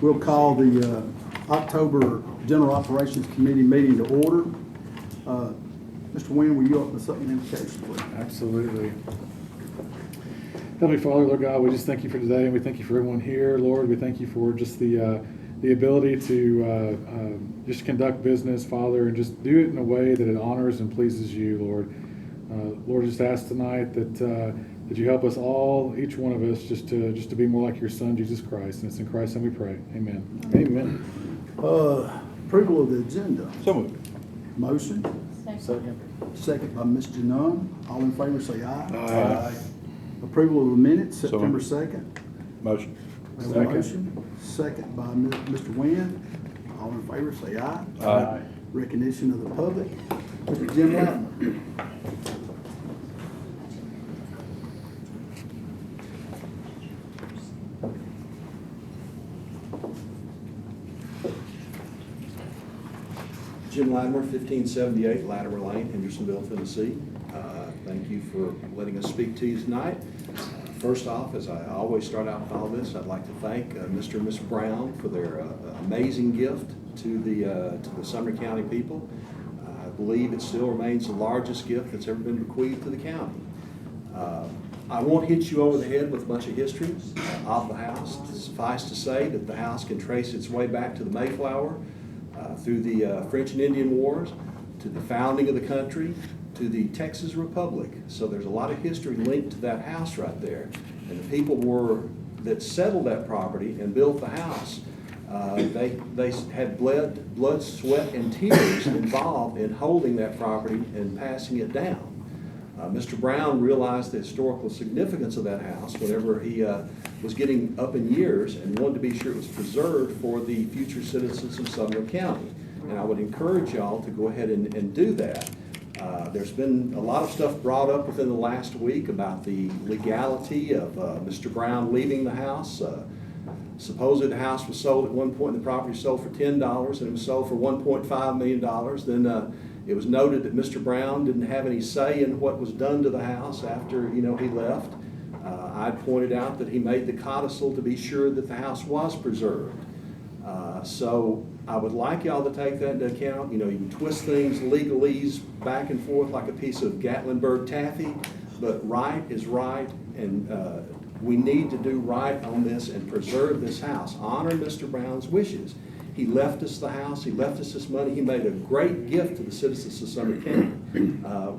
We'll call the October General Operations Committee meeting to order. Mr. Wynn, will you open us up with an invocation, please? Absolutely. Heavenly Father, Lord God, we just thank you for today, and we thank you for everyone here. Lord, we thank you for just the ability to just conduct business, Father, and just do it in a way that it honors and pleases you, Lord. Lord, just ask tonight that you help us all, each one of us, just to be more like your Son, Jesus Christ. And it's in Christ's name we pray. Amen. Amen. Approval of the agenda. So moved. Motion. Second. Second by Ms. Janun. All in favor say aye. Aye. Approval of the minutes, So September moved. 2nd. Motion. We have a motion. Second by Mr. Wynn. All in favor say aye. Aye. Recognition of the public. Mr. Jim Latimer. Jim Latimer, 1578 Latimer Lane, Hendersonville, Tennessee. Thank you for letting us speak to you tonight. First off, as I always start out with all this, I'd like to thank Mr. and Ms. Brown for their amazing gift to the Sumner County people. I believe it still remains the largest gift that's ever been bequeathed to the county. I won't hit you over the head with a bunch of history of the house. Suffice to say that the house can trace its way back to the Mayflower, through the French and Indian Wars, to the founding of the country, to the Texas Republic. So there's a lot of history linked to that house right there. And the people that settled that property and built the house, they had blood, sweat, and tears involved in holding that property and passing it down. Mr. Brown realized the historical significance of that house whenever he was getting up in years and wanted to be sure it was preserved for the future citizens of Sumner County. And I would encourage y'all to go ahead and do that. There's been a lot of stuff brought up within the last week about the legality of Mr. Brown leaving the house. Supposedly the house was sold at one point, the property was sold for $10 and it was sold for $1.5 million. Then it was noted that Mr. Brown didn't have any say in what was done to the house after he left. I pointed out that he made the codicil to be sure that the house was preserved. So I would like y'all to take that into account. You can twist things legalese back and forth like a piece of Gatlinburg taffy, but right is right, and we need to do right on this and preserve this house. Honor Mr. Brown's wishes. He left us the house, he left us this money, he made a great gift to the citizens of Sumner County.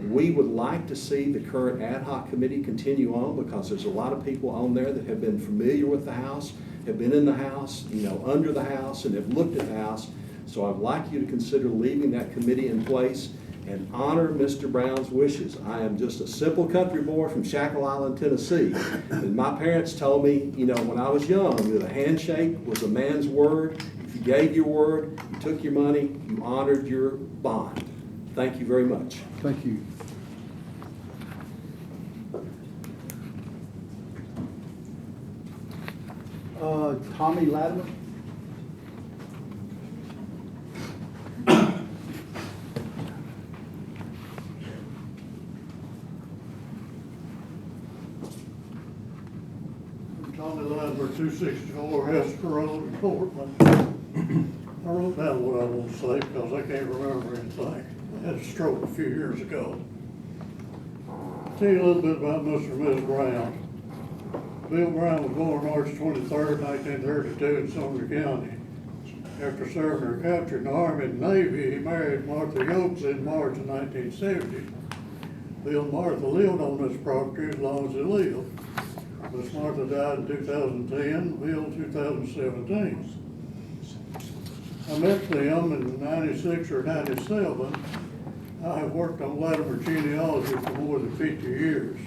We would like to see the current ad hoc committee continue on because there's a lot of people on there that have been familiar with the house, have been in the house, under the house, and have looked at the house. So I'd like you to consider leaving that committee in place and honor Mr. Brown's wishes. I am just a simple country boy from Shackle Island, Tennessee. And my parents told me, when I was young, that a handshake was a man's word. If you gave your word, you took your money, you honored your bond. Thank you very much. Thank you. Tommy Latimer. Tommy Latimer, 264 Hester Road in Portland. I wrote down what I want to say because I can't remember anything. I had a stroke a few years ago. I'll tell you a little bit about Mr. and Ms. Brown. Bill Brown was born March 23rd, 1932 in Sumner County. After serving or captured in the Army and Navy, he married Martha Yokes in March of 1970. Bill and Martha lived on this property as long as they lived. Miss Martha died in 2010, Bill in 2017. I met them in 96 or 97. I have worked on Latimer genealogy for more than 50 years.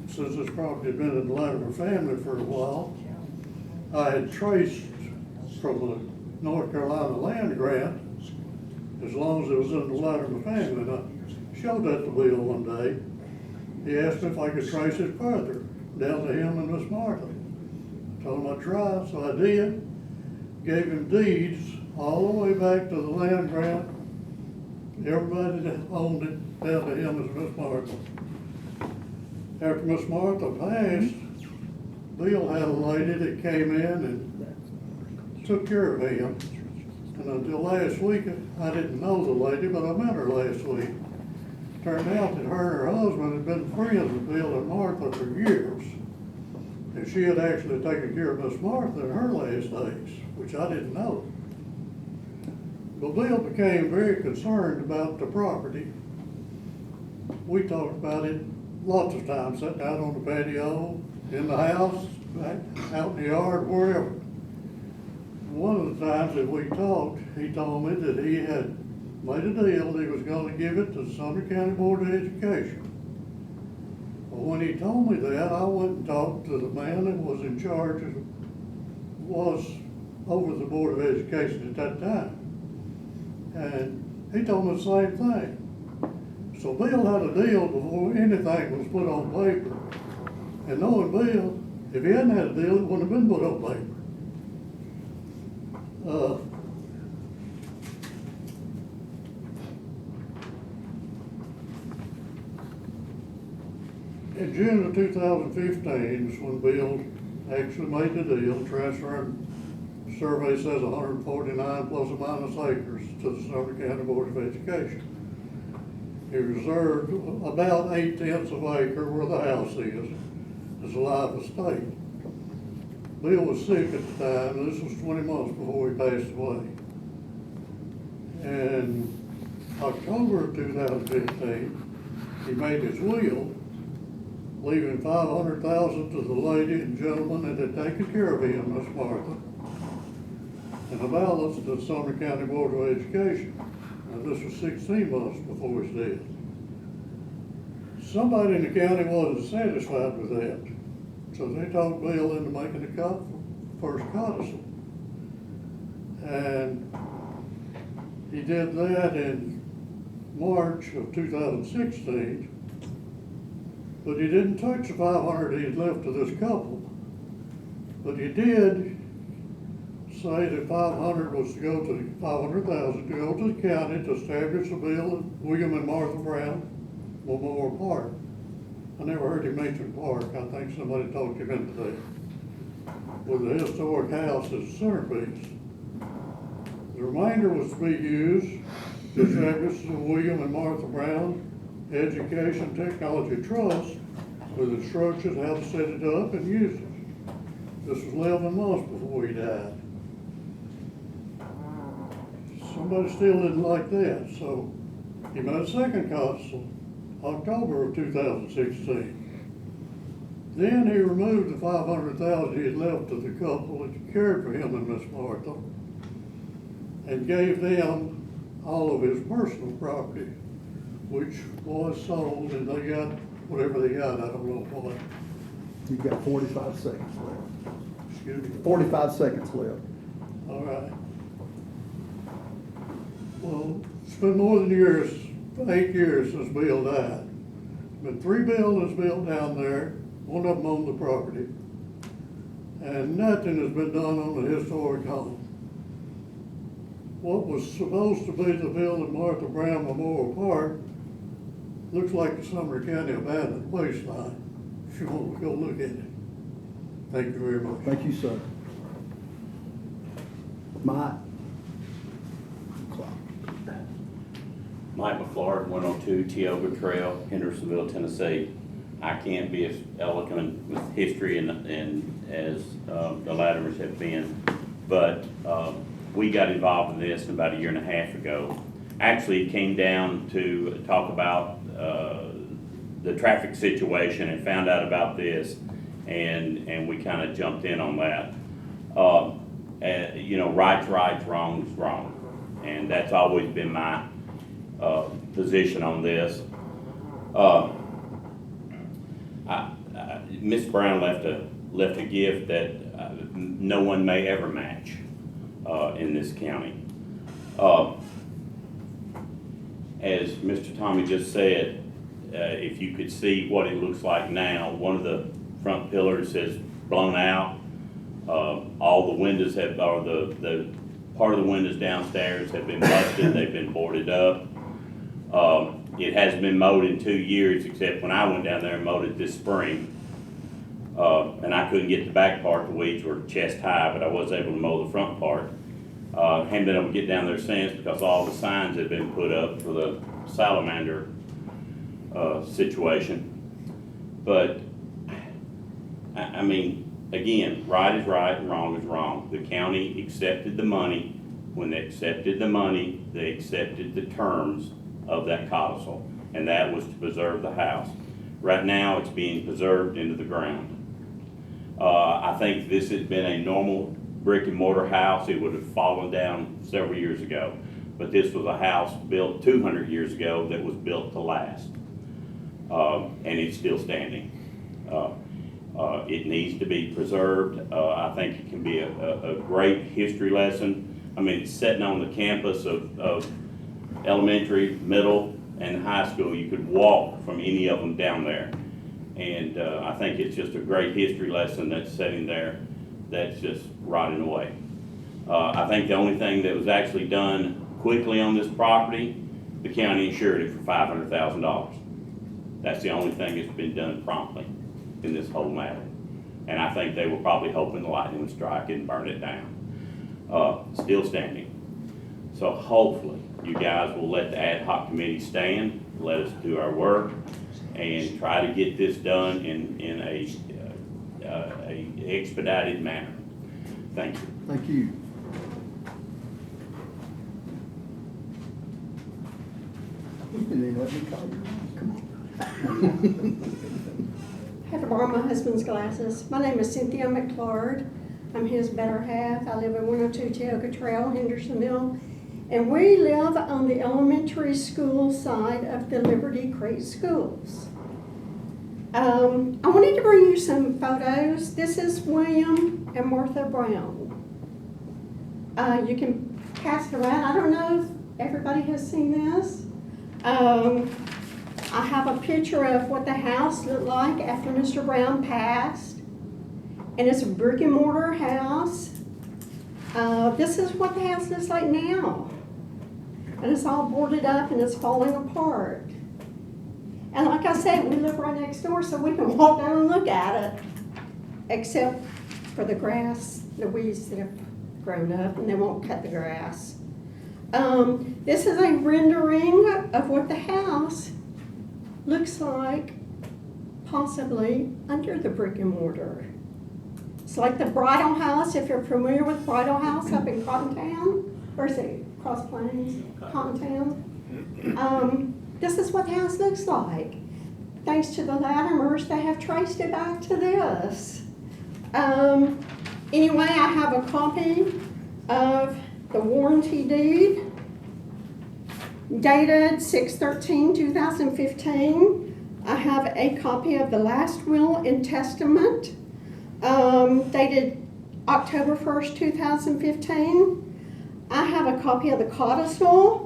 Since this property had been in the Latimer family for a while, I had traced from the North Carolina land grant as long as it was in the Latimer family. And I showed that to Bill one day. He asked me if I could trace it further, down to him and Miss Martha. I told him I'd try, so I did. Gave him deeds all the way back to the land grant. Everybody that owned it, down to him and Miss Martha. after Miss Martha passed, Bill had a lady that came in and took care of him. And until last week, I didn't know the lady, but I met her last week. Turned out that her and her husband had been friends with Bill and Martha for years. And she had actually taken care of Miss Martha in her last days, which I didn't know. But Bill became very concerned about the property. We talked about it lots of times, sitting out on the patio, in the house, back out in the yard, wherever. One of the times that we talked, he told me that he had made a deal that he was going to give it to the Sumner County Board of Education. Well, when he told me that, I went and talked to the man that was in charge of, was over the Board of Education at that time. And he told me the same thing. So Bill had a deal before anything was put on paper. And knowing Bill, if he hadn't had a deal, it wouldn't have been put on paper. In June of 2015 is when Bill actually made the deal, transferring, the survey says 149 plus or minus acres to the Sumner County Board of Education. He reserved about 8/10 of an acre where the house is as a live estate. Bill was sick at the time. This was 20 months before he passed away. In October of 2015, he made his will, leaving $500,000 to the lady and gentleman that had taken care of him, Miss Martha, and the balance to the Sumner County Board of Education. Now, this was 16 months before his death. Somebody in the county wasn't satisfied with that, so they talked Bill into making a first codicil. And he did that in March of 2016, but he didn't touch the 500 he had left to this couple. But he did say that 500 was to go to 500,000 to go to the county to establish the Bill and William and Martha Brown Memorial Park. I never heard him mention park. I think somebody talked him into that. With the historic house as a centerpiece. The remainder was to be used to establish the William and Martha Brown Education Technology Trust with instructions how to set it up and use it. This was 11 months before he died. Somebody still didn't like that, so he made a second codicil, October of 2016. Then he removed the 500,000 he had left to the couple that cared for him and Miss Martha, and gave them all of his personal property, which was sold, and they got whatever they got, I don't know what. You've got 45 seconds left. Excuse me. 45 seconds left. All right. Well, it's been more than 8 years since Bill died. There's been 3 buildings built down there, one of them on the property, and nothing has been done on the historic home. What was supposed to be the Bill and Martha Brown Memorial Park looks like the Sumner County abandoned wasteland, if you want to go look at it. Thank you very much. Thank you, sir. Mike. Mike McFlard, 102 Tioga Trail, Hendersonville, Tennessee. I can't be as eloquent with history and as the Latimers have been, but we got involved in this about 1.5 years ago. Actually, it came down to talk about the traffic situation and found out about this, and we kind of jumped in on that. You know, right's right, wrong's wrong, and that's always been my position on this. Miss Brown left a gift that no one may ever match in this county. As Mr. Tommy just said, if you could see what it looks like now, one of the front pillars has blown out. All the windows have, or the part of the windows downstairs have been busted. They've been boarded up. It hasn't been mowed in 2 years, except when I went down there and mowed it this spring. And I couldn't get the back part, the weeds were chest high, but I was able to mow the front part. Haven't been able to get down there since because all the signs have been put up for the salamander situation. But, I mean, again, right is right and wrong is wrong. The county accepted the money. When they accepted the money, they accepted the terms of that codicil, and that was to preserve the house. Right now, it's being preserved into the ground. I think if this had been a normal brick and mortar house, it would have fallen down several years ago. But this was a house built 200 years ago that was built to last. And it's still standing. It needs to be preserved. I think it can be a great history lesson. I mean, it's sitting on the campus of elementary, middle, and high school. You could walk from any of them down there. And I think it's just a great history lesson that's sitting there that's just rotting away. I think the only thing that was actually done quickly on this property, the county insured it for $500,000. That's the only thing that's been done promptly in this whole matter. And I think they were probably hoping the lightning would strike it and burn it down. Still standing. So hopefully you guys will let the ad hoc committee stand, let us do our work, and try to get this done in a expedited manner. Thank you. Thank you. And then let me call you. Come on. I had to borrow my husband's glasses. My name is Cynthia McClard. I'm his better half. I live at 102 Tioga Trail, Hendersonville. And we live on the elementary school side of the Liberty Creek Schools. I wanted to bring you some photos. This is William and Martha Brown. You can pass it around. I don't know if everybody has seen this. I have a picture of what the house looked like after Mr. Brown passed. And it's a brick and mortar house. This is what the house looks like now. And it's all boarded up and it's falling apart. And like I said, we live right next door, so we can walk down and look at it. Except for the grass, the weeds that have grown up, and they won't cut the grass. This is a rendering of what the house looks like, possibly under the brick and mortar. It's like the Bridal House, if you're familiar with Bridal House up in Cottontown, or is it Cross Plains, Cottontown? This is what the house looks like. Thanks to the Latimers, they have traced it back to this. Anyway, I have a copy of the warranty deed dated 6/13/2015. I have a copy of the last will and testament dated October 1st, 2015. I have a copy of the codicil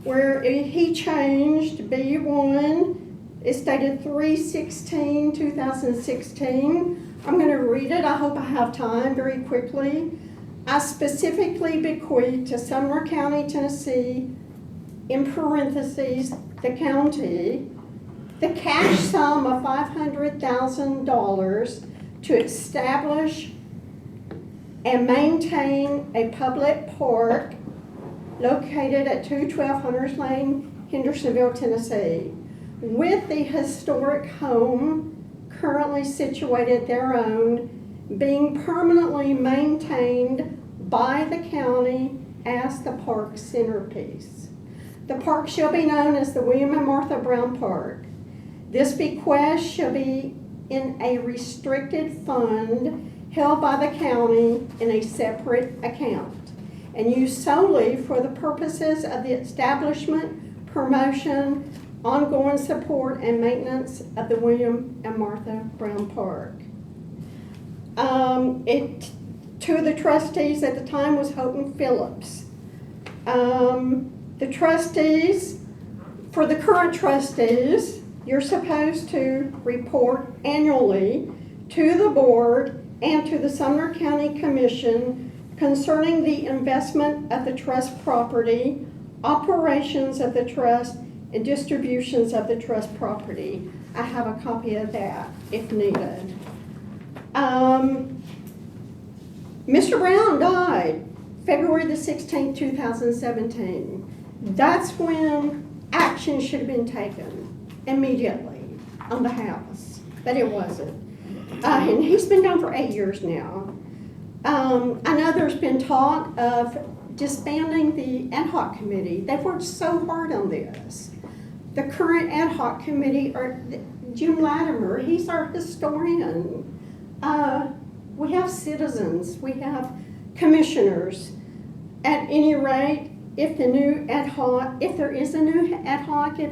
where he changed B1. It's dated 3/16/2016. I'm going to read it. I hope I have time very quickly. I specifically bequeath to Sumner County, Tennessee, in parentheses, the county, the cash sum of $500,000 to establish and maintain a public park located at 212 Hunters Lane, Hendersonville, Tennessee, with the historic home currently situated thereon being permanently maintained by the county as the park centerpiece. The park shall be known as the William and Martha Brown Park. This bequest shall be in a restricted fund held by the county in a separate account and used solely for the purposes of the establishment, promotion, ongoing support, and maintenance of the William and Martha Brown Park. Two of the trustees at the time was Houghton Phillips. The trustees, for the current trustees, you're supposed to report annually to the board and to the Sumner County Commission concerning the investment of the trust property, operations of the trust, and distributions of the trust property. I have a copy of that if needed. Mr. Brown died February the 16th, 2017. That's when action should have been taken immediately on the house, but it wasn't. And he's been gone for 8 years now. I know there's been talk of disbanding the ad hoc committee. They've worked so hard on this. The current ad hoc committee, or Jim Latimer, he's our historian. We have citizens, we have commissioners. At any rate, if the new ad hoc, if there is a new ad hoc, if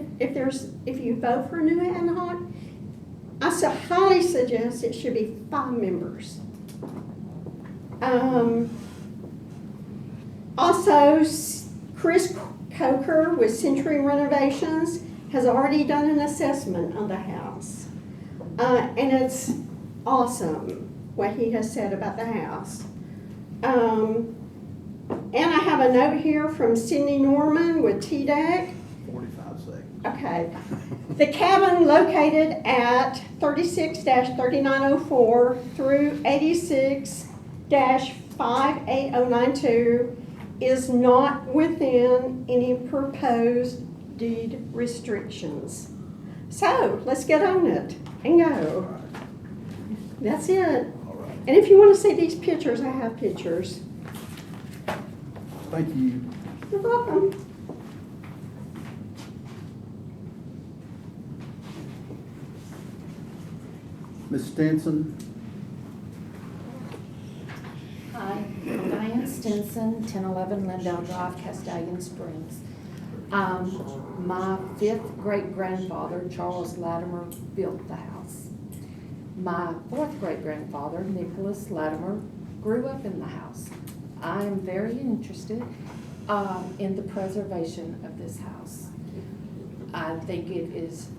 you vote for a new ad hoc, I highly suggest it should be 5 members. Also, Chris Coker with Century Renovations has already done an assessment on the house. And it's awesome what he has said about the house. And I have a note here from Cindy Norman with TDEC. 45 seconds. Okay. The cabin located at 36-3904 through 86-58092 is not within any proposed deed restrictions. So let's get on it and go. That's it. All right. And if you want to see these pictures, I have pictures. Thank you. You're welcome. Ms. Stinson, Hi, I'm Diane Stinson, 1011 Lindell Drive, Castellan Springs. My 5th great-grandfather, Charles Latimer, built the house. My 4th great-grandfather, Nicholas Latimer, grew up in the house. I am very interested in the preservation of this house. I think it is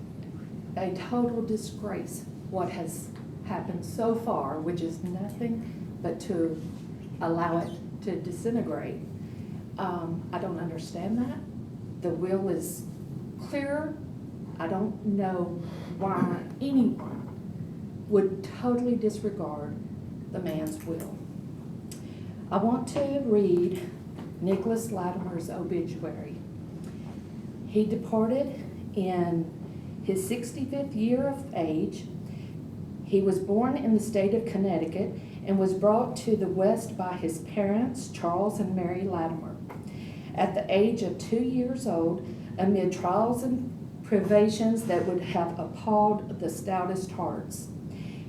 a total disgrace what has happened so far, which is nothing but to allow it to disintegrate. I don't understand that. The will is clear. I don't know why anyone would totally disregard the man's will. I want to read Nicholas Latimer's obituary. He departed in his 65th year of age. He was born in the state of Connecticut and was brought to the West by his parents, Charles and Mary Latimer. At the age of 2 years old, amid trials and privations that would have appalled the stoutest hearts,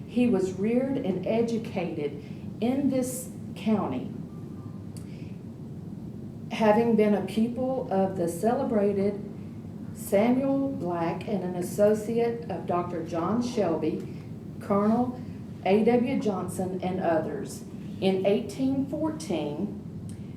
he was reared and educated in this county, having been a pupil of the celebrated Samuel Black and an associate of Dr. John Shelby, Colonel A.W. Johnson, and others. In 1814,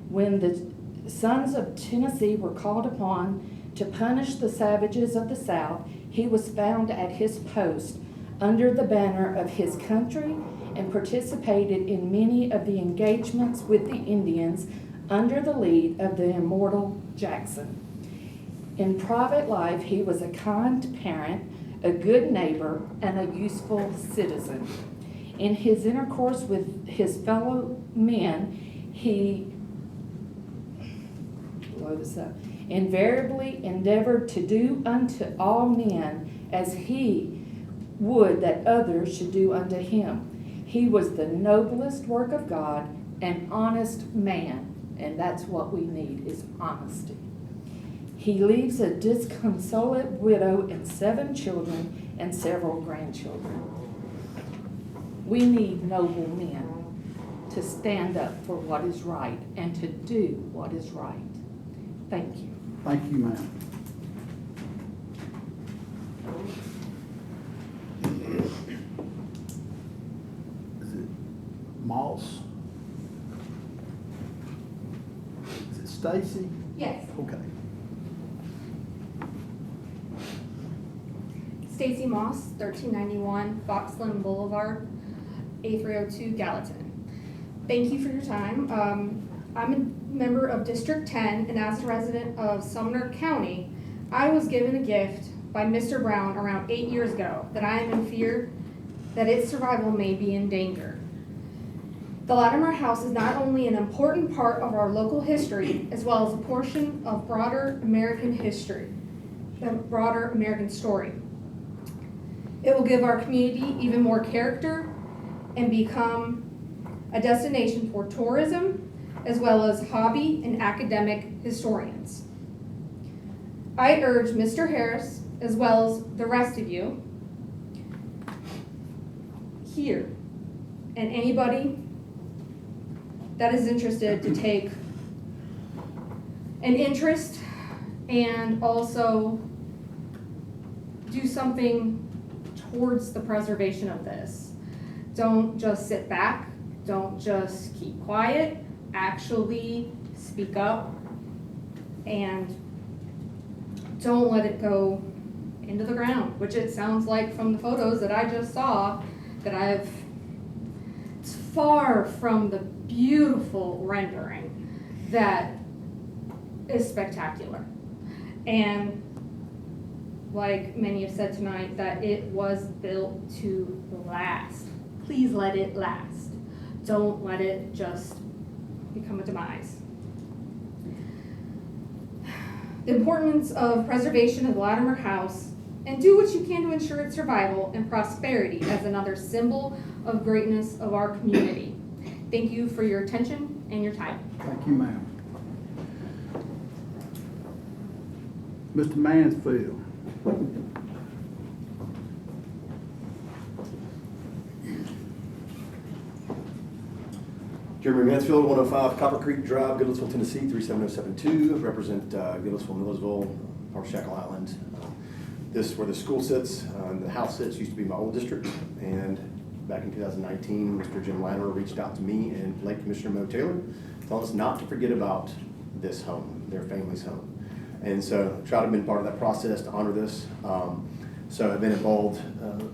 when the sons of Tennessee were called upon to punish the savages of the South, he was found at his post under the banner of his country and participated in many of the engagements with the Indians under the lead of the immortal Jackson. In private life, he was a kind parent, a good neighbor, and a useful citizen. In his intercourse with his fellow men, he invariably endeavored to do unto all men as he would that others should do unto him. He was the noblest work of God, an honest man, and that's what we need, is honesty. He leaves a disconsolate widow and 7 children and several grandchildren. We need noble men to stand up for what is right and to do what is right. Thank you. thank you, ma'am. Is it Moss? Is it Stacy? Yes, Okay. Stacy Moss, 1391 Foxland Boulevard, A302 Gallatin. Thank you for your time. I'm a member of District 10, and as a resident of Sumner County, I was given a gift by Mr. Brown around 8 years ago that I am in fear that its survival may be in danger. The Latimer House is not only an important part of our local history, as well as a portion of broader American history, the broader American story. It will give our community even more character and become a destination for tourism, as well as hobby and academic historians. I urge Mr. Harris, as well as the rest of you here, and anybody that is interested, to take an interest and also do something towards the preservation of this. Don't just sit back, don't just keep quiet, actually speak up, and don't let it go into the ground, which it sounds like from the photos that I just saw, it's far from the beautiful rendering that is spectacular. And like many have said tonight, that it was built to last. Please let it last. Don't let it just become a demise. The importance of preservation of the Latimer House, and do what you can to ensure its survival and prosperity as another symbol of greatness of our community. Thank you for your attention and your time. Thank you, ma'am. Mr. Mansfield. Jeremy Mansfield, 105 Copper Creek Drive, Goodlettsville, Tennessee, 37072. Represent Goodlettsville, Millersville, Park Shackle Island. This is where the school sits. The house sits used to be my old district. And back in 2019, Mr. Jim Latimer reached out to me and Lake Commissioner Mo Taylor, telling us not to forget about this home, their family's home. And so I tried to have been part of that process to honor this. So I've been involved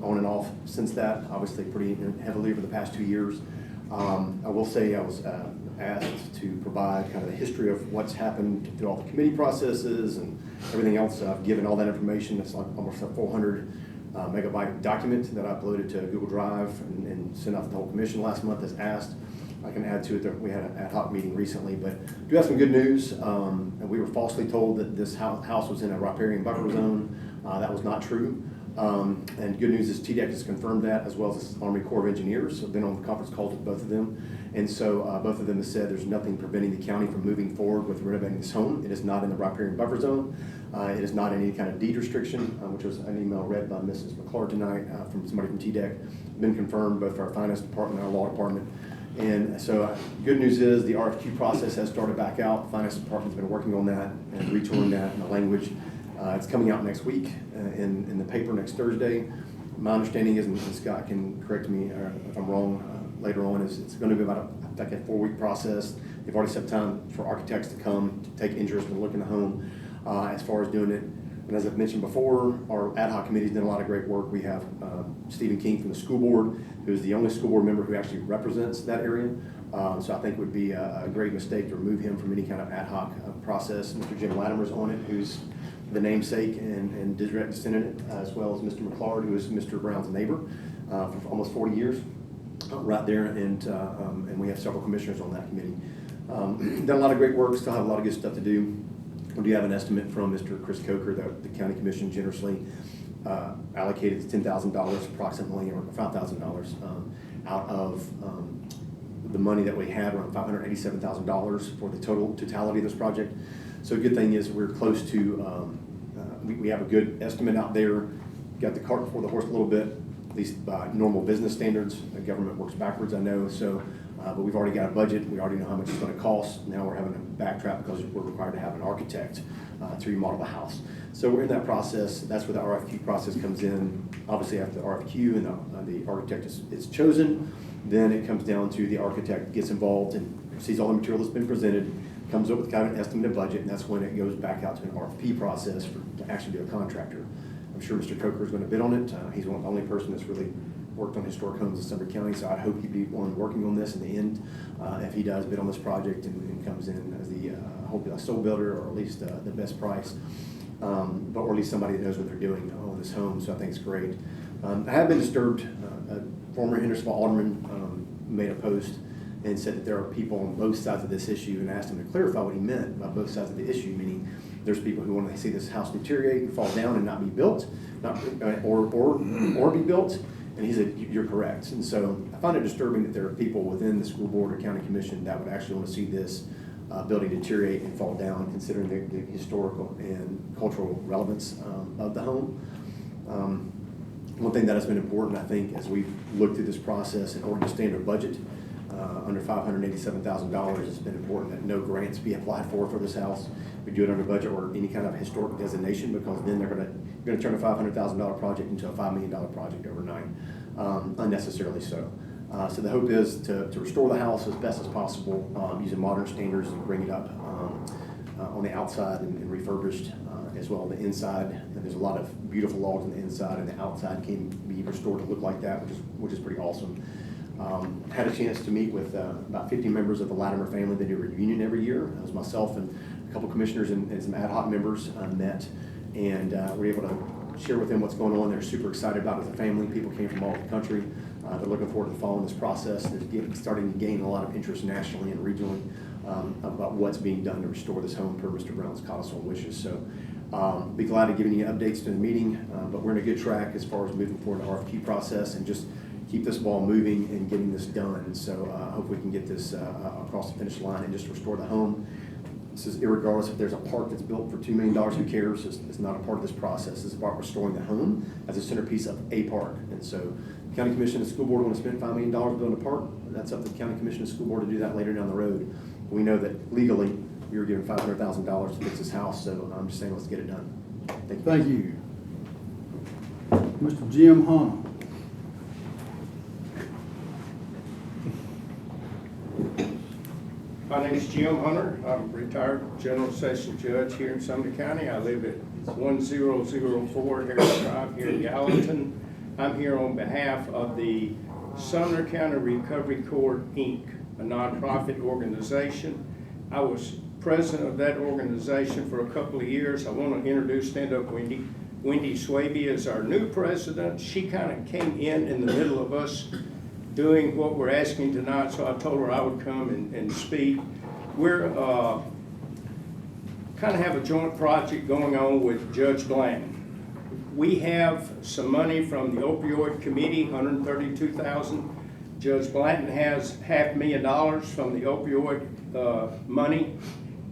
on and off since that, obviously pretty heavily over the past 2 years. I will say I was asked to provide kind of the history of what's happened through all the committee processes and everything else. I've given all that information. It's like almost a 400 megabyte document that I uploaded to Google Drive and sent out to the whole commission last month as asked. I can add to it that we had an ad hoc meeting recently, but do have some good news. And we were falsely told that this house was in a riparian buffer zone. That was not true. And good news is TDEC has confirmed that, as well as the Army Corps of Engineers. I've been on conference calls with both of them. And so both of them have said there's nothing preventing the county from moving forward with renovating this home. It is not in the riparian buffer zone. It is not any kind of deed restriction, which was an email read by Mrs. McClure tonight from somebody from TDEC. Been confirmed both for our finance department and our law department. And so good news is the RFQ process has started back out. Finance department's been working on that and retooling that in the language. It's coming out next week in the paper next Thursday. My understanding is, and Scott can correct me if I'm wrong later on, is it's going to be about a 4-week process. They've already set time for architects to come to take interest and look in the home as far as doing it. And as I've mentioned before, our ad hoc committee's done a lot of great work. We have Stephen King from the school board, who's the only school board member who actually represents that area. So I think it would be a great mistake to remove him from any kind of ad hoc process. Mr. Jim Latimer's on it, who's the namesake and direct descendant, as well as Mr. McClard, who is Mr. Brown's neighbor for almost 40 years, right there. And we have several commissioners on that committee. Done a lot of great work, still have a lot of good stuff to do. We do have an estimate from Mr. Chris Coker that the county commission generously allocated $10,000 approximately, or $5,000 out of the money that we had, around $587,000 for the totality of this project. So a good thing is we're close to, we have a good estimate out there. Got the cart before the horse a little bit, at least by normal business standards. The government works backwards, I know. So, but we've already got a budget. We already know how much it's going to cost. Now we're having to backtrack because we're required to have an architect to remodel the house. So we're in that process. That's where the RFQ process comes in. Obviously, after the RFQ and the architect is chosen, then it comes down to the architect gets involved and sees all the material that's been presented, comes up with kind of an estimated budget, and that's when it goes back out to an RFP process to actually be a contractor. I'm sure Mr. Coker is going to bid on it. He's the only person that's really worked on historic homes in Sumner County, so I hope he'd be one working on this in the end. If he does bid on this project and comes in as the hopefully a sole builder, or at least the best price. but or at least somebody that knows what they're doing on this home, so I think it's great. I have been disturbed. Former Hendersonville Alderman made a post and said that there are people on both sides of this issue, and asked him to clarify what he meant by both sides of the issue, meaning there's people who want to see this house deteriorate and fall down and not be built, or be built, and he said, you're correct. And so I find it disturbing that there are people within the school board or county commission that would actually want to see this building deteriorate and fall down, considering the historical and cultural relevance of the home. One thing that has been important, I think, as we've looked through this process in order to stay under budget, under $587,000, it's been important that no grants be applied for this house. We do it under budget or any kind of historic designation, because then you're going to turn a $500,000 project into a $5 million project overnight, unnecessarily so. So the hope is to restore the house as best as possible, using modern standards, and bring it up on the outside and refurbished as well on the inside. And there's a lot of beautiful logs on the inside, and the outside can be restored to look like that, which is pretty awesome. Had a chance to meet with about 50 members of the Latimer family. They do a reunion every year. It was myself and a couple commissioners and some ad hoc members met, and we were able to share with them what's going on. They're super excited about it as a family. People came from all over the country. They're looking forward to following this process. They're starting to gain a lot of interest nationally and regionally about what's being done to restore this home per Mr. Brown's codicil and wishes. So be glad to give you updates to the meeting, but we're in a good track as far as moving forward the RFQ process and just keep this ball moving and getting this done. So I hope we can get this across the finish line and just restore the home. This is irregardless if there's a park that's built for $2 million, who cares? It's not a part of this process. It's about restoring the home as a centerpiece of a park. And so the county commission and school board want to spend $5 million building a park. That's up to the county commission and school board to do that later down the road. We know that legally we were given $500,000 to fix this house, so I'm just saying let's get it done. Thank you. Thank you. Mr. Jim Hunter. My name is Jim Hunter. I'm a retired general session judge here in Sumner County. I live at 1004 Harris Drive here in Gallatin. I'm here on behalf of the Sumner County Recovery Court, Inc., a nonprofit organization. I was president of that organization for a couple of years. I want to introduce Stand-Up Wendy. Wendy Swaby is our new president. She kind of came in the middle of us doing what we're asking tonight, so I told her I would come and speak. We're kind of have a joint project going on with Judge Blanton. We have some money from the opioid committee, $132,000. Judge Blanton has $500,000 from the opioid money,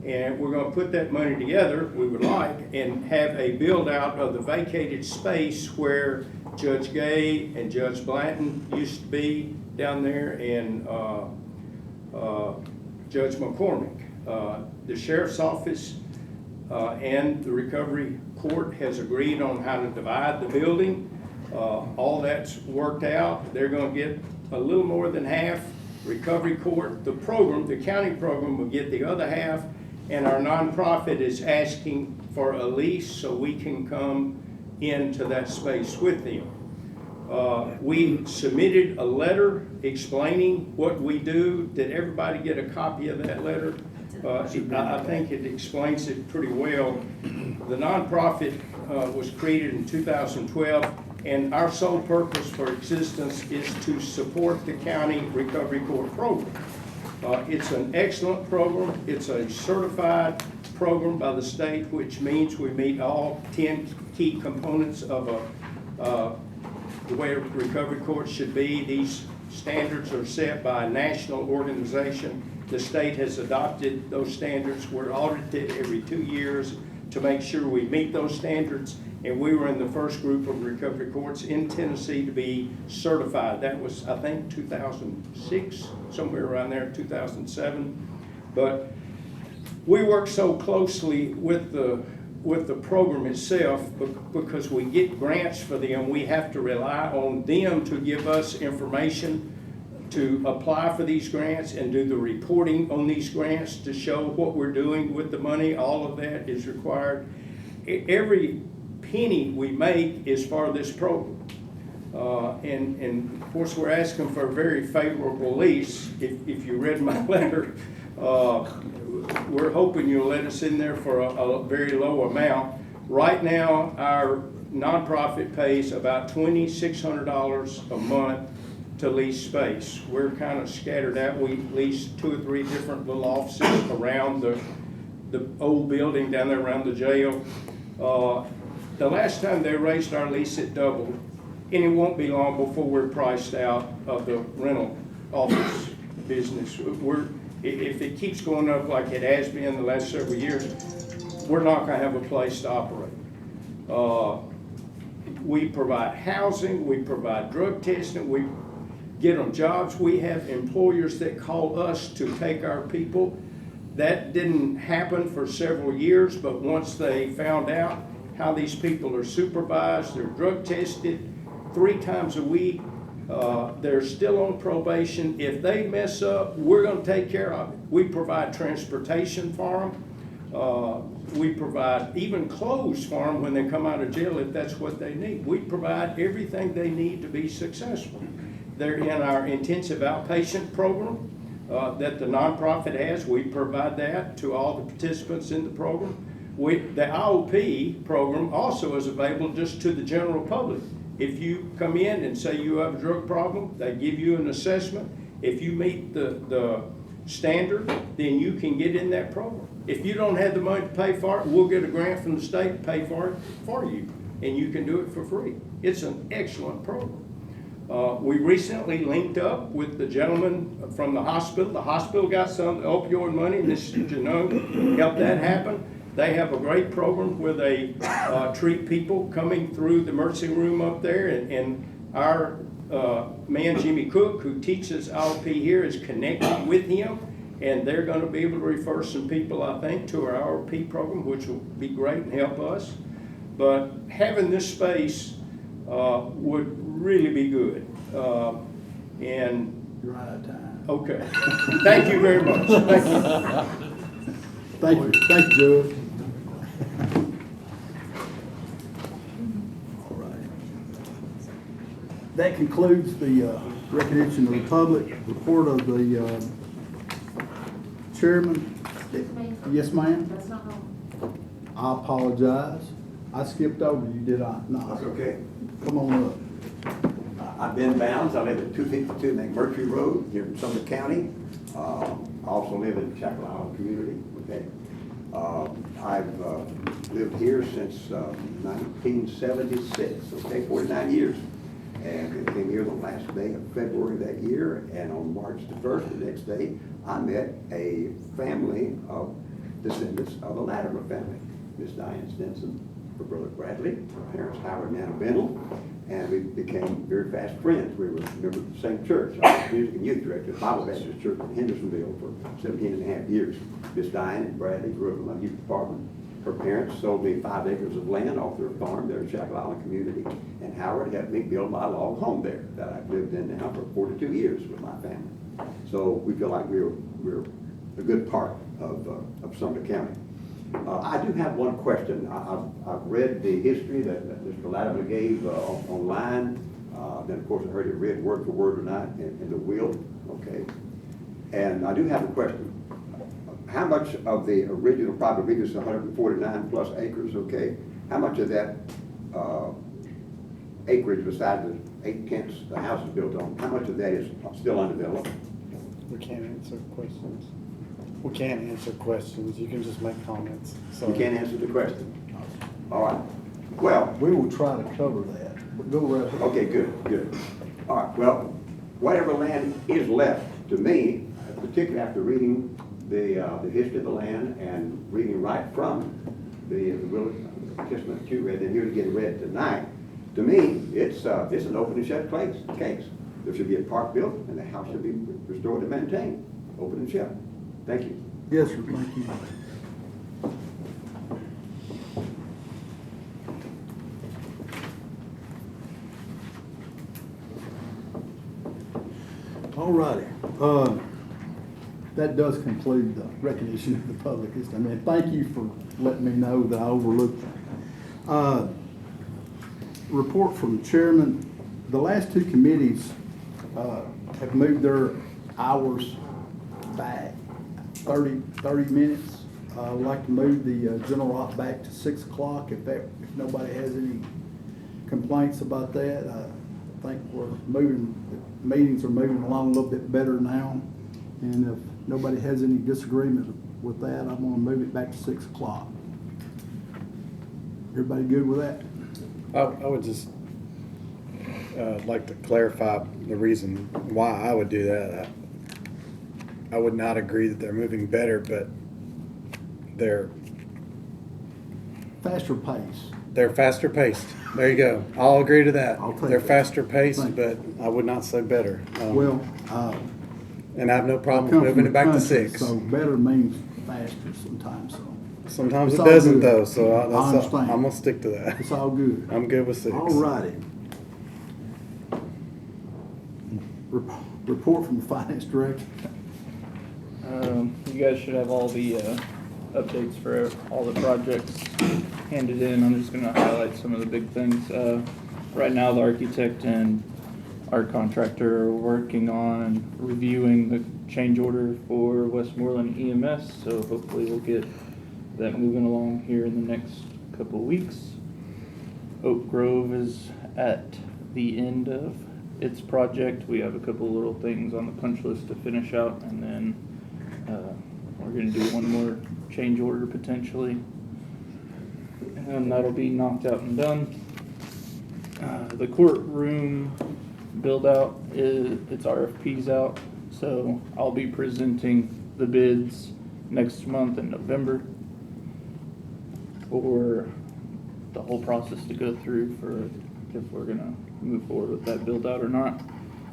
and we're going to put that money together, we would like, and have a build out of the vacated space where Judge Gay and Judge Blanton used to be down there, and Judge McCormick. The sheriff's office and the recovery court has agreed on how to divide the building. All that's worked out. They're going to get a little more than half. Recovery court, the program, the county program, will get the other half, and our nonprofit is asking for a lease so we can come into that space with them. We submitted a letter explaining what we do. Did everybody get a copy of that letter? I think it explains it pretty well. The nonprofit was created in 2012, and our sole purpose for existence is to support the county recovery court program. It's an excellent program. It's a certified program by the state, which means we meet all 10 key components of the way a recovery court should be. These standards are set by a national organization. The state has adopted those standards. We're audited every 2 years to make sure we meet those standards. And we were in the first group of recovery courts in Tennessee to be certified. That was, I think, 2006, somewhere around there, 2007. But we work so closely with the program itself because we get grants for them. We have to rely on them to give us information to apply for these grants and do the reporting on these grants to show what we're doing with the money. All of that is required. Every penny we make is for this program. And of course we're asking for a very favorable lease. If you read my letter, we're hoping you'll let us in there for a very low amount, Right now, our nonprofit pays about $2,600 a month to lease space. We're kind of scattered out. We lease 2 or 3 different little offices around the old building down there around the jail. The last time they raised our lease, it doubled, and it won't be long before we're priced out of the rental office business. If it keeps going up like it has been the last several years, we're not gonna have a place to operate. We provide housing, we provide drug testing, we get them jobs. We have employers that call us to take our people. That didn't happen for several years, but once they found out how these people are supervised, they're drug tested 3 times a week, they're still on probation. If they mess up, we're gonna take care of it. We provide transportation for them. We provide even clothes for them when they come out of jail if that's what they need. We provide everything they need to be successful. They're in our intensive outpatient program that the nonprofit has. We provide that to all the participants in the program. The IOP program also is available just to the general public. If you come in and say you have a drug problem, they give you an assessment. If you meet the standard, then you can get in that program. If you don't have the money to pay for it, we'll get a grant from the state to pay for it for you, and you can do it for free. It's an excellent program. We recently linked up with the gentleman from the hospital. The hospital got some opioid money, and this helped that happen. They have a great program where they treat people coming through the emergency room up there, and our man Jimmy Cook, who teaches IOP here, is connected with him, and they're going to be able to refer some people, I think, to our IOP program, which will be great and help us. But having this space would really be good. And You're out of time. okay, thank you very much. Thank you. Thank you, Judge. All right. That concludes the recognition of the public, report of the chairman. Yes, ma'am? That's not wrong. I apologize. I skipped over you, did I? No. That's okay. Come on up. I've been bounds. I live at 252 McMurtry Road here in Sumner County. I also live in the Shackle Island community. Okay. I've lived here since 1976. Okay, 49 years. And I came here the last day of February that year, and on March the 1st, the next day, I met a family of descendants of the Latimer family. Miss Diane Stinson, her brother Bradley, her parents Howard and Anna Bendel, and we became very fast friends. We were members of the same church. I was music and youth director at Bible Baptist Church in Hendersonville for 17 and a half years. Miss Diane and Bradley grew up in my youth department. Her parents sold me 5 acres of land off their farm there in Shackle Island community, and Howard helped me build my log home there that I've lived in now for 42 years with my family. So we feel like we're a good part of Sumner County. I do have one question. I've read the history that Mr. Latimer gave online. Then, of course, I heard it read word for word tonight in the will. Okay. And I do have a question. How much of the original property, this is 149 plus acres, okay, how much of that acreage besides the 8 tenths the house is built on, how much of that is still undeveloped? We can't answer questions. We can't answer questions. You can just make comments. You can't answer the question. All right. Well, We will try to cover that, but go right ahead. okay, good. All right, well, whatever land is left, to me, particularly after reading the history of the land and reading right from the will testament that you read, and here to get read tonight, to me, it's an open and shut case. There should be a park built, and the house should be restored and maintained, open and shut. Thank you. Yes, sir, thank you. All righty. That does conclude the recognition of the public. I mean, thank you for letting me know that I overlooked that. Report from the chairman. The last 2 committees have moved their hours back 30 minutes. I would like to move the general op back to 6 o'clock if nobody has any complaints about that. I think the meetings are moving along a little bit better now. And if nobody has any disagreement with that, I'm gonna move it back to 6 o'clock. Everybody good with that? I would just like to clarify the reason why I would do that. I would not agree that they're moving better, but they're Faster pace. faster paced. There you go. I'll agree to that. I'll take They're that. faster paced, Thank but I would not say better. Well, And I have no I problem come moving from it back to the country, 6. So better means faster sometimes, so. Sometimes It's it all doesn't good. though, so I I'm understand. gonna stick to that. It's all good. I'm good with 6. All righty. Report from the finance director. You guys should have all the updates for all the projects handed in. I'm just gonna highlight some of the big things. Right now, the architect and our contractor are working on reviewing the change order for Westmoreland EMS, so hopefully we'll get that moving along here in the next couple of weeks. Oak Grove is at the end of its project. We have a couple little things on the punch list to finish out, and then we're going to do one more change order potentially, and that'll be knocked out and done. The courtroom build out its RFP's out, so I'll be presenting the bids next month in November for the whole process to go through for if we're gonna move forward with that build out or not.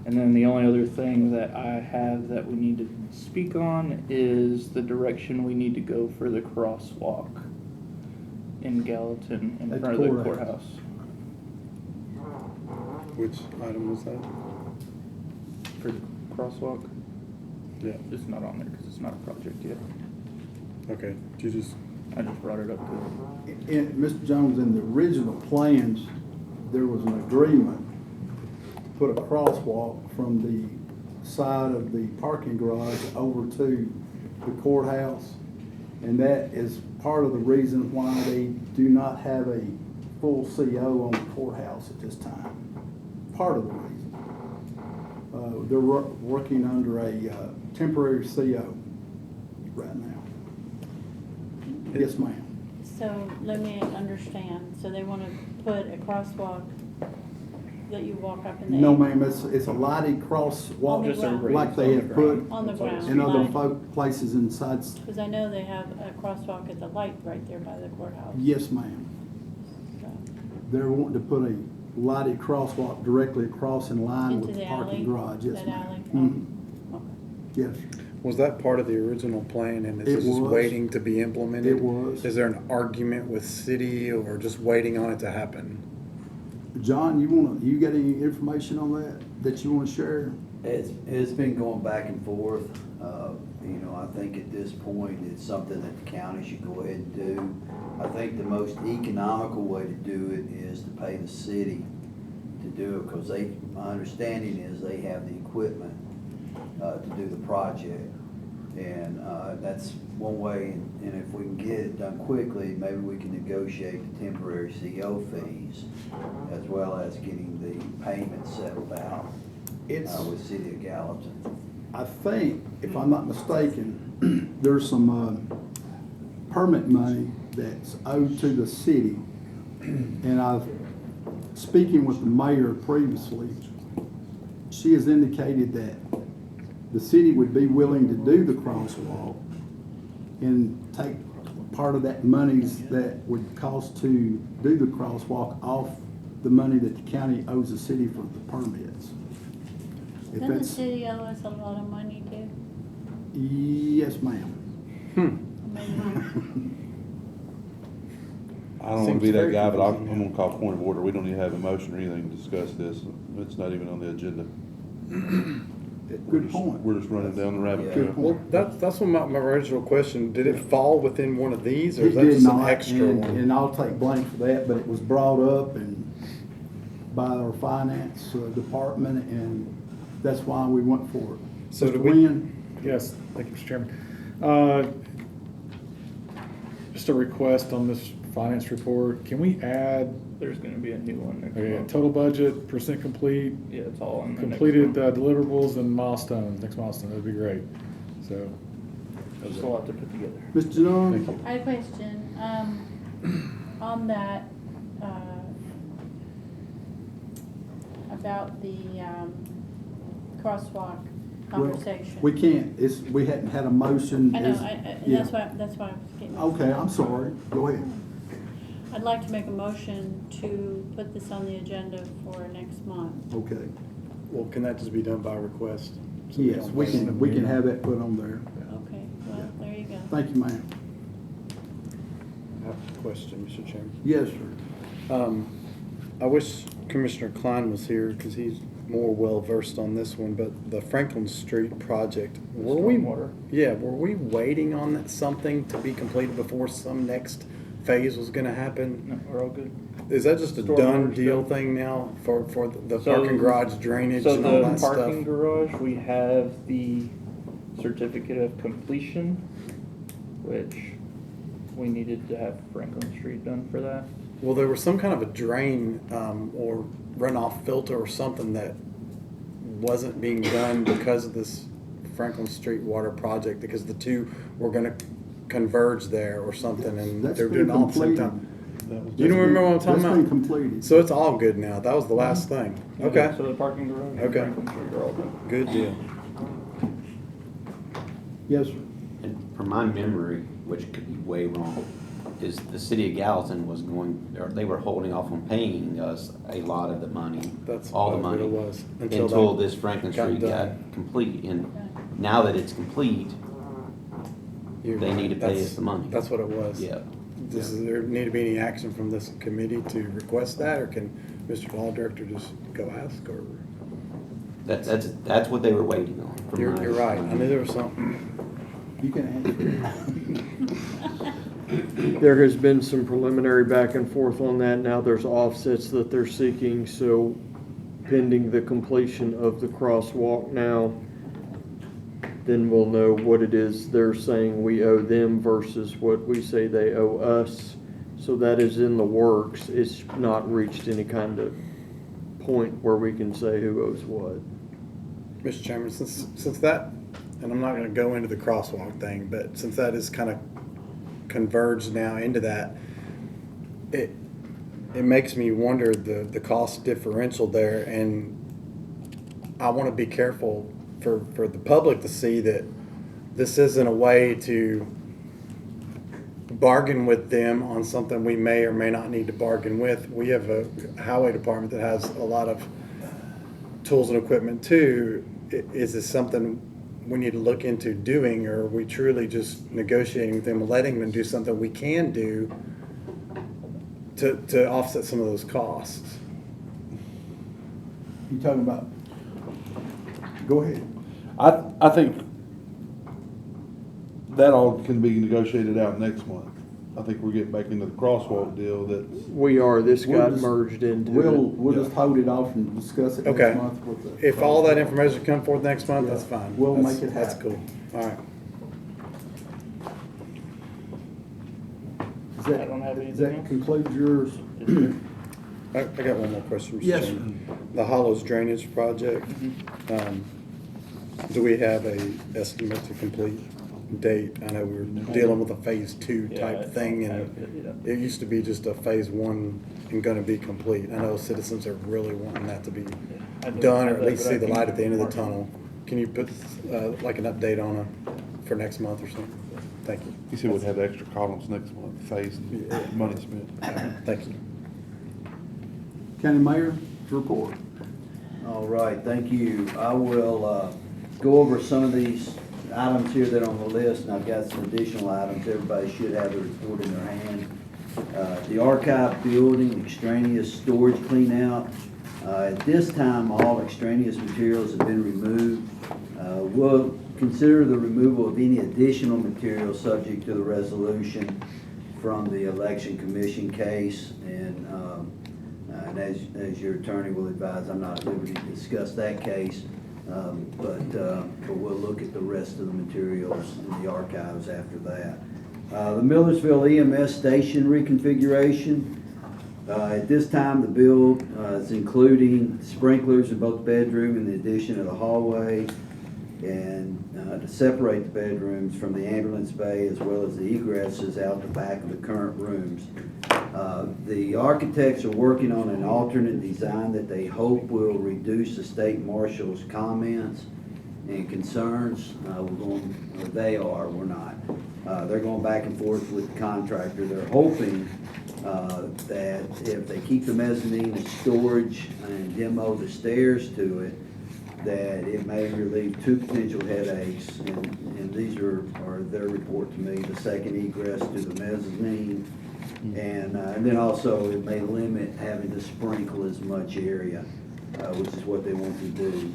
And then the only other thing that I have that we need to speak on is the direction we need to go for the crosswalk in Gallatin in At front the of the courthouse. courthouse. Which item was that? For the crosswalk, Yeah. it's not on there because it's not a project yet. Okay. Did you just? I just brought it up to Mr. Jones, in the original plans, there was an agreement to put a crosswalk from the side of the parking garage over to the courthouse. And that is part of the reason why they do not have a full CO on the courthouse at this time. Part of the reason. They're working under a temporary CO right now. Yes, ma'am. So let me understand, so they want to put a crosswalk that you walk up in the. No, ma'am, it's a lighted crosswalk, On the ground. like they have put On the ground. in other Light. places inside. Because I know they have a crosswalk at the light right there by the courthouse. Yes, ma'am. So, They're wanting to put a lighted crosswalk directly across in line Into with the the parking alley? garage. Yes, That ma'am. alley? Mhm. Okay. Yes. Was that part of the original plan and It is just was. waiting to be implemented? It was. Is there an argument with city or just waiting on it to happen? John, you got any information on that you wanna share? It's been going back and forth. You know, I think at this point, it's something that the county should go ahead and do. I think the most economical way to do it is to pay the city to do it, because my understanding is they have the equipment to do the project. And that's one way, and if we can get it done quickly, maybe we can negotiate the temporary CO fees as well as getting the payment settled out with City of Gallatin. I think, if I'm not mistaken, there's some permit money that's owed to the city. And speaking with the mayor previously, she has indicated that the city would be willing to do the crosswalk and take part of that monies that would cost to do the crosswalk off the money that the county owes the city for the permits. If Doesn't the that's, city owe us a lot of money too? yes, ma'am. I don't want to be that guy, but I'm going to call point of order. We don't even have a motion or anything to discuss this. It's not even on the agenda. Good point. We're just running down the rabbit trail. Well, that's what my original question. Did it fall within one of these, or It is that did just an not, extra and, one? and I'll take blame for that, but it was brought up and by our finance department, and that's why we went for it. So Mr. do we? Wynn? Yes, thank you, Mr. Chairman. just a request on this finance report. Can we add There's gonna be a new one next okay, month. total budget, percent complete, Yeah, it's all on the next completed one. deliverables and milestones, next milestone, that'd be great. So, There's a lot to put together. Mr. John? thank you. I had a question, on that, about the, crosswalk conversation. We can't, we hadn't had a motion. I know, Is- and yeah. that's why I was getting. Okay, I'm sorry. Go ahead. I'd like to make a motion to put this on the agenda for next month. Okay. Well, can that just be done by request? So we Yes, don't we waste the can meeting? have that put on there. Okay, well, there you go. Thank you, ma'am. I have a question, Mr. Chairman. Yes, sir. I wish Commissioner Klein was here because he's more well-versed on this one, but the Franklin Street project, were we? Stormwater. Yeah, were we waiting on that something to be completed before some next phase was gonna happen? No, we're all good. Is that just a Stormwater's done deal done. thing now for the So- parking garage drainage So and all the that parking stuff? garage, we have the certificate of completion, which we needed to have Franklin Street done for that. Well, there was some kind of a drain, or runoff filter or something that wasn't being done because of this Franklin Street water project, because the two were gonna converge there or something, and That's they were been doing it all at the same completed. time. You don't remember what I'm talking That's been about? completed. So it's all good now. That was the last thing. Okay, So the parking garage and Okay. Franklin Street are all done. good deal. Yes, sir. And from my memory, which could be way wrong, is the city of Gallatin was going, or they were holding off on paying us a lot of the money. That's all the what money. it was, Until that this Franklin got Street done. got complete. And now that it's complete, You're they right. need to pay That's- us the money. That's what it was. Yeah. Does there need to be any action from this committee to request that, or can Mr. Law Director just go ask, or? That's what they were waiting on. from You're my right. I understanding. knew there was something. You can answer. There has been some preliminary back and forth on that. Now there's offsets that they're seeking, so pending the completion of the crosswalk now, then we'll know what it is they're saying we owe them versus what we say they owe us. So that is in the works. It's not reached any kind of point where we can say who owes what. Mr. Chairman, since that, and I'm not gonna go into the crosswalk thing, but since that is kind of converged now into that, it makes me wonder the cost differential there, and I want to be careful for the public to see that this isn't a way to bargain with them on something we may or may not need to bargain with. We have a highway department that has a lot of tools and equipment too. Is this something we need to look into doing, or are we truly just negotiating with them, letting them do something we can do to offset some of those costs? You talking about? Go ahead. I think that all can be negotiated out next month. I think we're getting back into the crosswalk deal that. We are, this We'll got just- merged into We'll it. just hold it off and discuss it Okay. next month with the. If all that information come forth next month, that's Yeah. fine. We'll That's- make it That's happen. cool. All right. Does I don't have Does anything that else. conclude yours? I got one more question, Mr. Yes, Chairman. The Hollows Drainage Project, do we have a estimate to complete date? I know we were dealing with a phase 2 Yeah, type thing, I and have it, yeah. it used to be just a phase 1 and gonna be complete. I know citizens are really wanting that to be I don't done, or have at that, least but see I the can light at the end of the mark it. tunnel. Can you put, like an update on for next month or something? Thank you. He said we'd have extra columns next month, phased money spent. Thank you. County Mayor, report. All right, thank you. I will go over some of these items here that are on the list, and I've got some additional items. Everybody should have the report in their hand. The archive building, extraneous storage cleanout. At this time, all extraneous materials have been removed. We'll consider the removal of any additional material subject to the resolution from the election commission case, and as your attorney will advise, I'm not at liberty to discuss that case, but we'll look at the rest of the materials in the archives after that. The Millersville EMS station reconfiguration. At this time, the bill is including sprinklers in both bedroom and the addition of the hallway, and to separate the bedrooms from the ambulance bay as well as the egresses out the back of the current rooms. The architects are working on an alternate design that they hope will reduce the state marshal's comments and concerns. We're not. They're going back and forth with the contractor. They're hoping that if they keep the mezzanine as storage and demo the stairs to it, that it may relieve two potential headaches, and these are their report to me: the second egress to the mezzanine, and then also it may limit having to sprinkle as much area, which is what they want to do.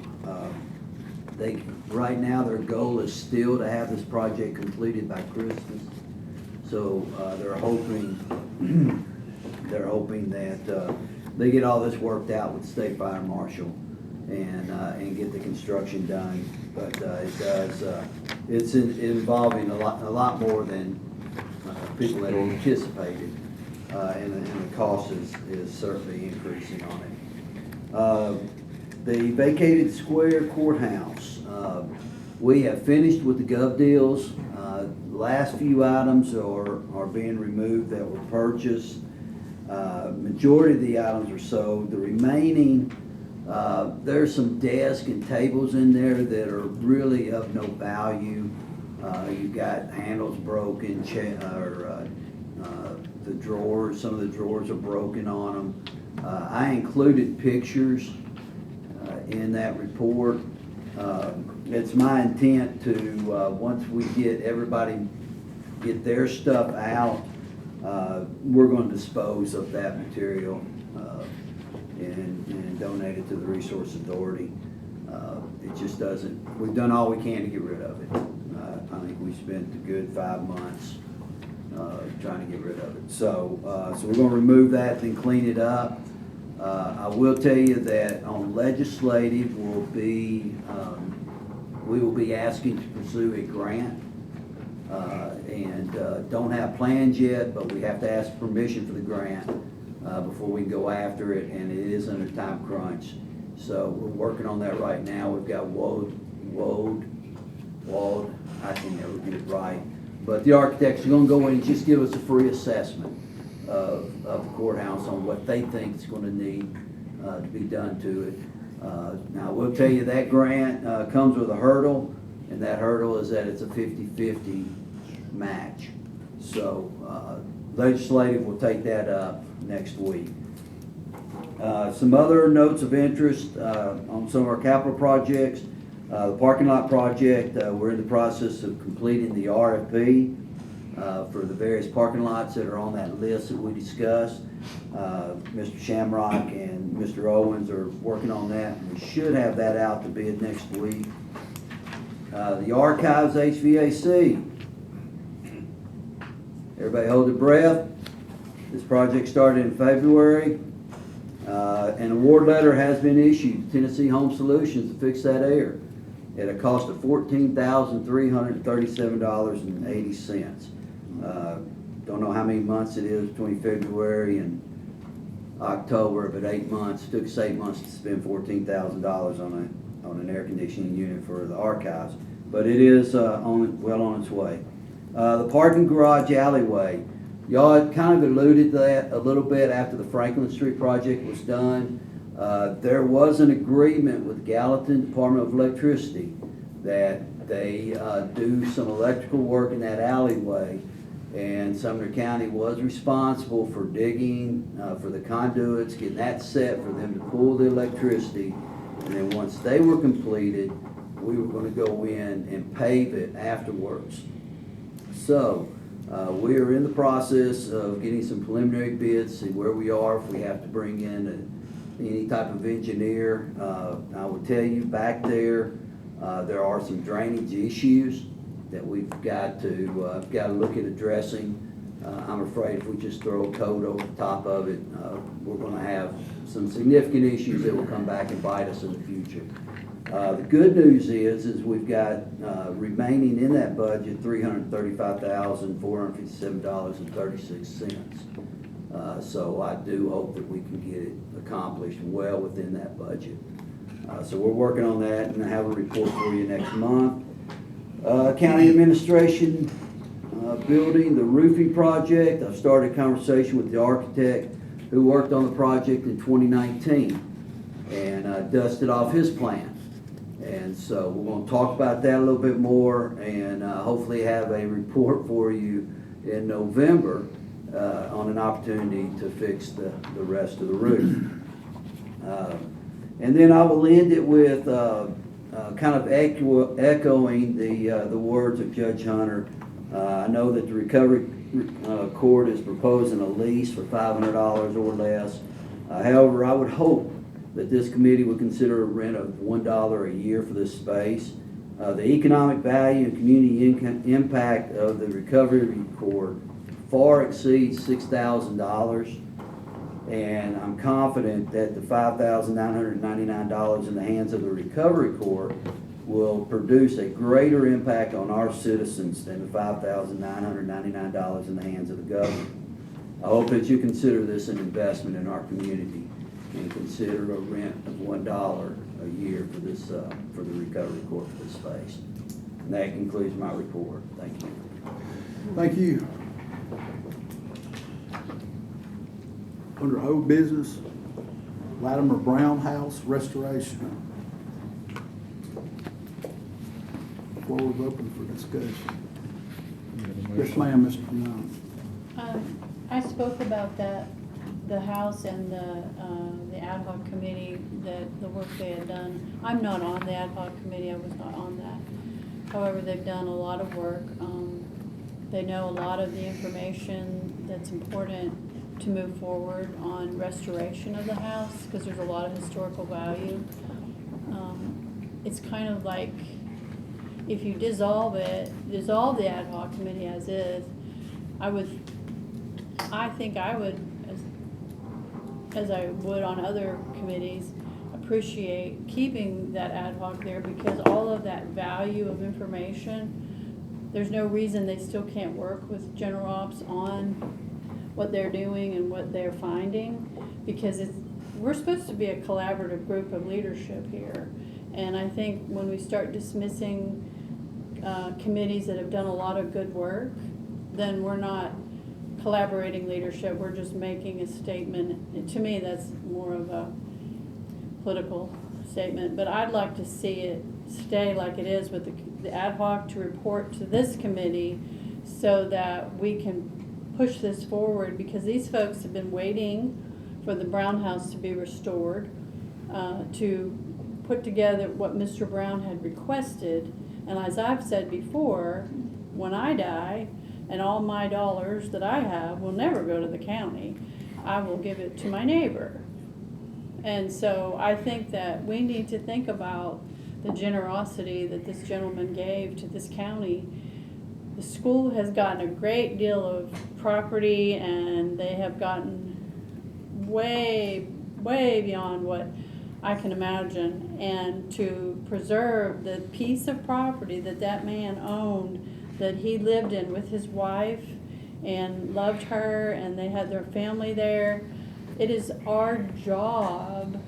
Right now their goal is still to have this project completed by Christmas, so they're hoping that they get all this worked out with the State Fire Marshal and get the construction done. But it does, it's involving a lot more than people had anticipated, and the cost is certainly increasing on it. The vacated square courthouse, we have finished with the gov deals. The last few items are being removed that were purchased. Majority of the items are sold. The remaining, there's some desks and tables in there that are really of no value. You've got handles broken, the drawers, some of the drawers are broken on them. I included pictures in that report. It's my intent to, once we get their stuff out, we're going to dispose of that material and donate it to the Resource Authority. It just doesn't, we've done all we can to get rid of it. I think we spent a good 5 months trying to get rid of it. So we're going to remove that and clean it up. I will tell you that on legislative, we will be asking to pursue a grant, and don't have plans yet, but we have to ask permission for the grant before we can go after it, and it is under time crunch. So we're working on that right now. We've got Wode, I can never get it right, but the architects are going to go in and just give us a free assessment of the courthouse on what they think is going to need to be done to it. Now, we'll tell you that grant comes with a hurdle, and that hurdle is that it's a 50-50 match. So legislative will take that up next week. Some other notes of interest on some of our capital projects. The parking lot project, we're in the process of completing the RFP for the various parking lots that are on that list that we discussed. Mr. Shamrock and Mr. Owens are working on that. We should have that out to bid next week. The archives HVAC. Everybody hold their breath. This project started in February. An award letter has been issued to Tennessee Home Solutions to fix that air at a cost of $14,337.80. Don't know how many months it is between February and October, but 8 months. It took us 8 months to spend $14,000 on an air conditioning unit for the archives, but it is well on its way. The parking garage alleyway. Y'all had kind of alluded to that a little bit after the Franklin Street project was done. There was an agreement with Gallatin Department of Electricity that they do some electrical work in that alleyway, and Sumner County was responsible for digging for the conduits, getting that set for them to pull the electricity, and then once they were completed, we were going to go in and pave it afterwards. So we are in the process of getting some preliminary bids, see where we are, if we have to bring in any type of engineer. I will tell you, back there are some drainage issues that we've got to look at addressing. I'm afraid if we just throw a coat over the top of it, we're going to have some significant issues that will come back and bite us in the future. The good news is we've got remaining in that budget $335,457.36. So I do hope that we can get it accomplished well within that budget. So we're working on that and I have a report for you next month. County administration building, the roofing project. I've started a conversation with the architect who worked on the project in 2019 and dusted off his plan. And so we're going to talk about that a little bit more and hopefully have a report for you in November on an opportunity to fix the rest of the roof. And then I will end it with kind of echoing the words of Judge Hunter. I know that the recovery court is proposing a lease for $500 or less. However, I would hope that this committee would consider a rent of $1 a year for this space. The economic value and community impact of the recovery court far exceeds $6,000. And I'm confident that the $5,999 in the hands of the recovery court will produce a greater impact on our citizens than the $5,999 in the hands of the government. I hope that you consider this an investment in our community and consider a rent of $1 a year for this for the recovery court for this space. And that concludes my report. Thank you. Thank you. Under old business, Latimer Brown House restoration. Floor is open for discussion. Yes, ma'am, Mr. Young. I spoke about that, the house and the ad hoc committee, the work they had done. I'm not on the ad hoc committee, I was not on that. However, they've done a lot of work. They know a lot of the information that's important to move forward on restoration of the house, because there's a lot of historical value. It's kind of like, if you dissolve the ad hoc committee as is, I think I would, as I would on other committees, appreciate keeping that ad hoc there, because all of that value of information, there's no reason they still can't work with general ops on what they're doing and what they're finding, because we're supposed to be a collaborative group of leadership here. And I think when we start dismissing committees that have done a lot of good work, then we're not collaborating leadership, we're just making a statement. And to me, that's more of a political statement, but I'd like to see it stay like it is with the ad hoc to report to this committee so that we can push this forward, because these folks have been waiting for the Brown House to be restored, to put together what Mr. Brown had requested. And as I've said before, when I die, and all my dollars that I have will never go to the county, I will give it to my neighbor. And so I think that we need to think about the generosity that this gentleman gave to this county. The school has gotten a great deal of property, and they have gotten way, way beyond what I can imagine. And to preserve the piece of property that that man owned, that he lived in with his wife and loved her, and they had their family there, it is our job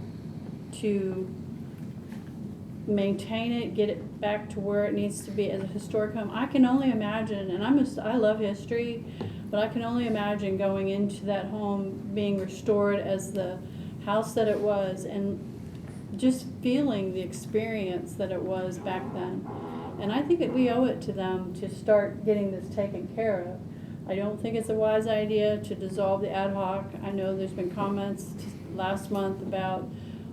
to maintain it, get it back to where it needs to be as a historic home. I can only imagine, and I love history, but I can only imagine going into that home being restored as the house that it was, and just feeling the experience that it was back then. And I think that we owe it to them to start getting this taken care of. I don't think it's a wise idea to dissolve the ad hoc. I know there's been comments last month about,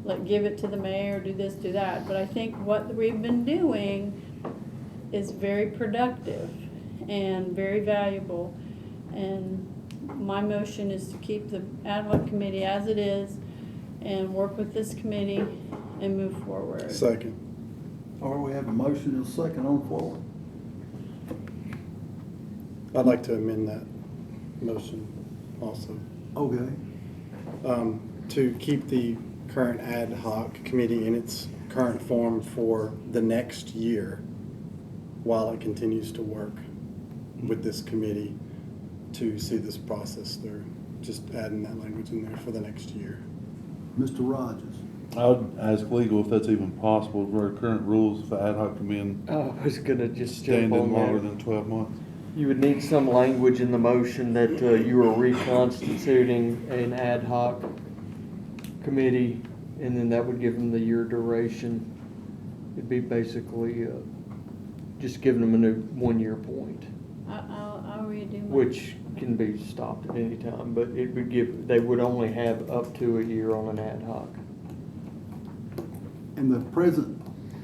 like, give it to the mayor, do this, do that. But I think what we've been doing is very productive and very valuable. And my motion is to keep the ad hoc committee as it is and work with this committee and move forward. Second. Or we have a motion and a second on the floor. I'd like to amend that motion also. Okay. To keep the current ad hoc committee in its current form for the next year while it continues to work with this committee to see this process through. Just adding that language in there for the next year. Mr. Rogers? I would ask legal if that's even possible for our current rules for ad hoc come in I was gonna just jump standing on longer that. than 12 months. You would need some language in the motion that you are reconstituting an ad hoc committee, and then that would give them the year duration. It'd be basically just giving them a new 1 year point, I'll redo my. which can be stopped at any time, but it would give, they would only have up to a year on an ad hoc. And the present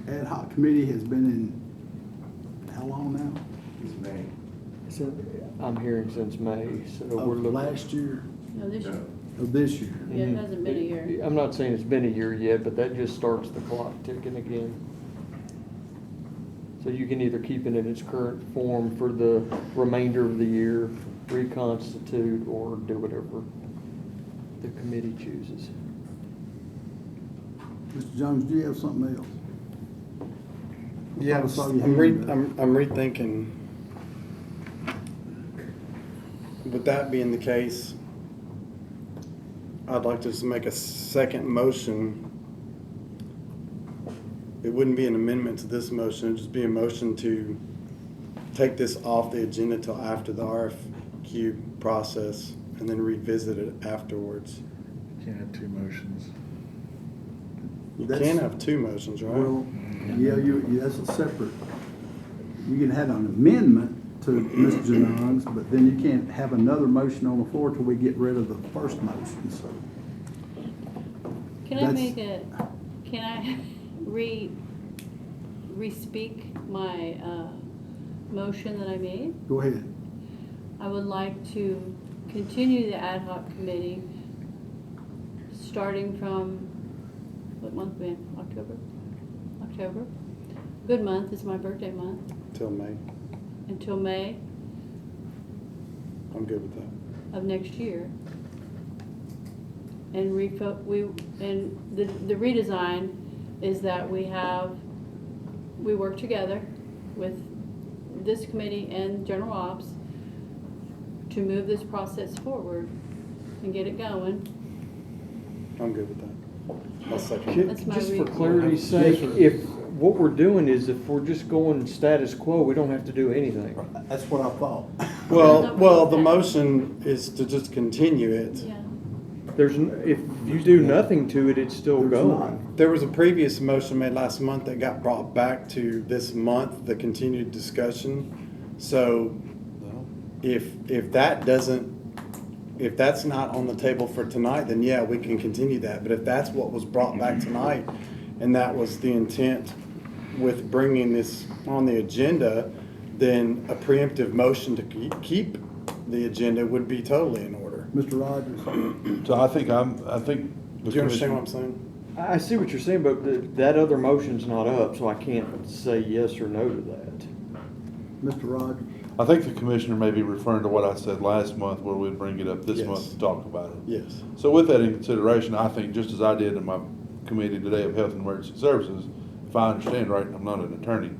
ad hoc committee has been in, how long now? So I'm hearing since May, so we're Of looking. last year, No, this year. of this year? Yeah, it hasn't been a year. I'm not saying it's been a year yet, but that just starts the clock ticking again. So you can either keep it in its current form for the remainder of the year, reconstitute, or do whatever the committee chooses. Mr. Jones, do you have something else? Yeah, I saw your I'm hand up. rethinking. With that being the case, I'd like to just make a second motion. It wouldn't be an amendment to this motion, it'd just be a motion to take this off the agenda till after the RFQ process and then revisit it afterwards. Can't have two motions. You That's- can have two motions, right? Well, yeah, that's a separate, you can have an amendment to Mr. Janon's, but then you can't have another motion on the floor till we get rid of the first motion, so. Can I That's- can I re-speak my, motion that I made? Go ahead. I would like to continue the ad hoc committee, starting from, what month we in? October? October. Good month, it's my birthday month, Till May. until May I'm good with that. of next year. And the redesign is that we work together with this committee and general ops to move this process forward and get it going. I'm good with that. I'll second Ju- it. That's my Just for read. clarity's sake, if, what we're doing is if we're just going status quo, we don't have to do anything. That's what I thought. Well, the motion is to just continue it. Yeah. If you do nothing to it, it's still There's going. not. There was a previous motion made last month that got brought back to this month, the continued discussion. So if that's not on the table for tonight, then yeah, we can continue that. But if that's what was brought back tonight, and that was the intent with bringing this on the agenda, then a preemptive motion to keep the agenda would be totally in order. Mr. Rogers? So I think Do you understand what I'm saying? I see what you're saying, but that other motion's not up, so I can't say yes or no to that. Mr. Rogers? I think the commissioner may be referring to what I said last month where we'd bring it up this Yes. month to talk about it. Yes. So with that in consideration, I think just as I did in my committee today of Health and Emergency Services, if I understand right, I'm not an attorney,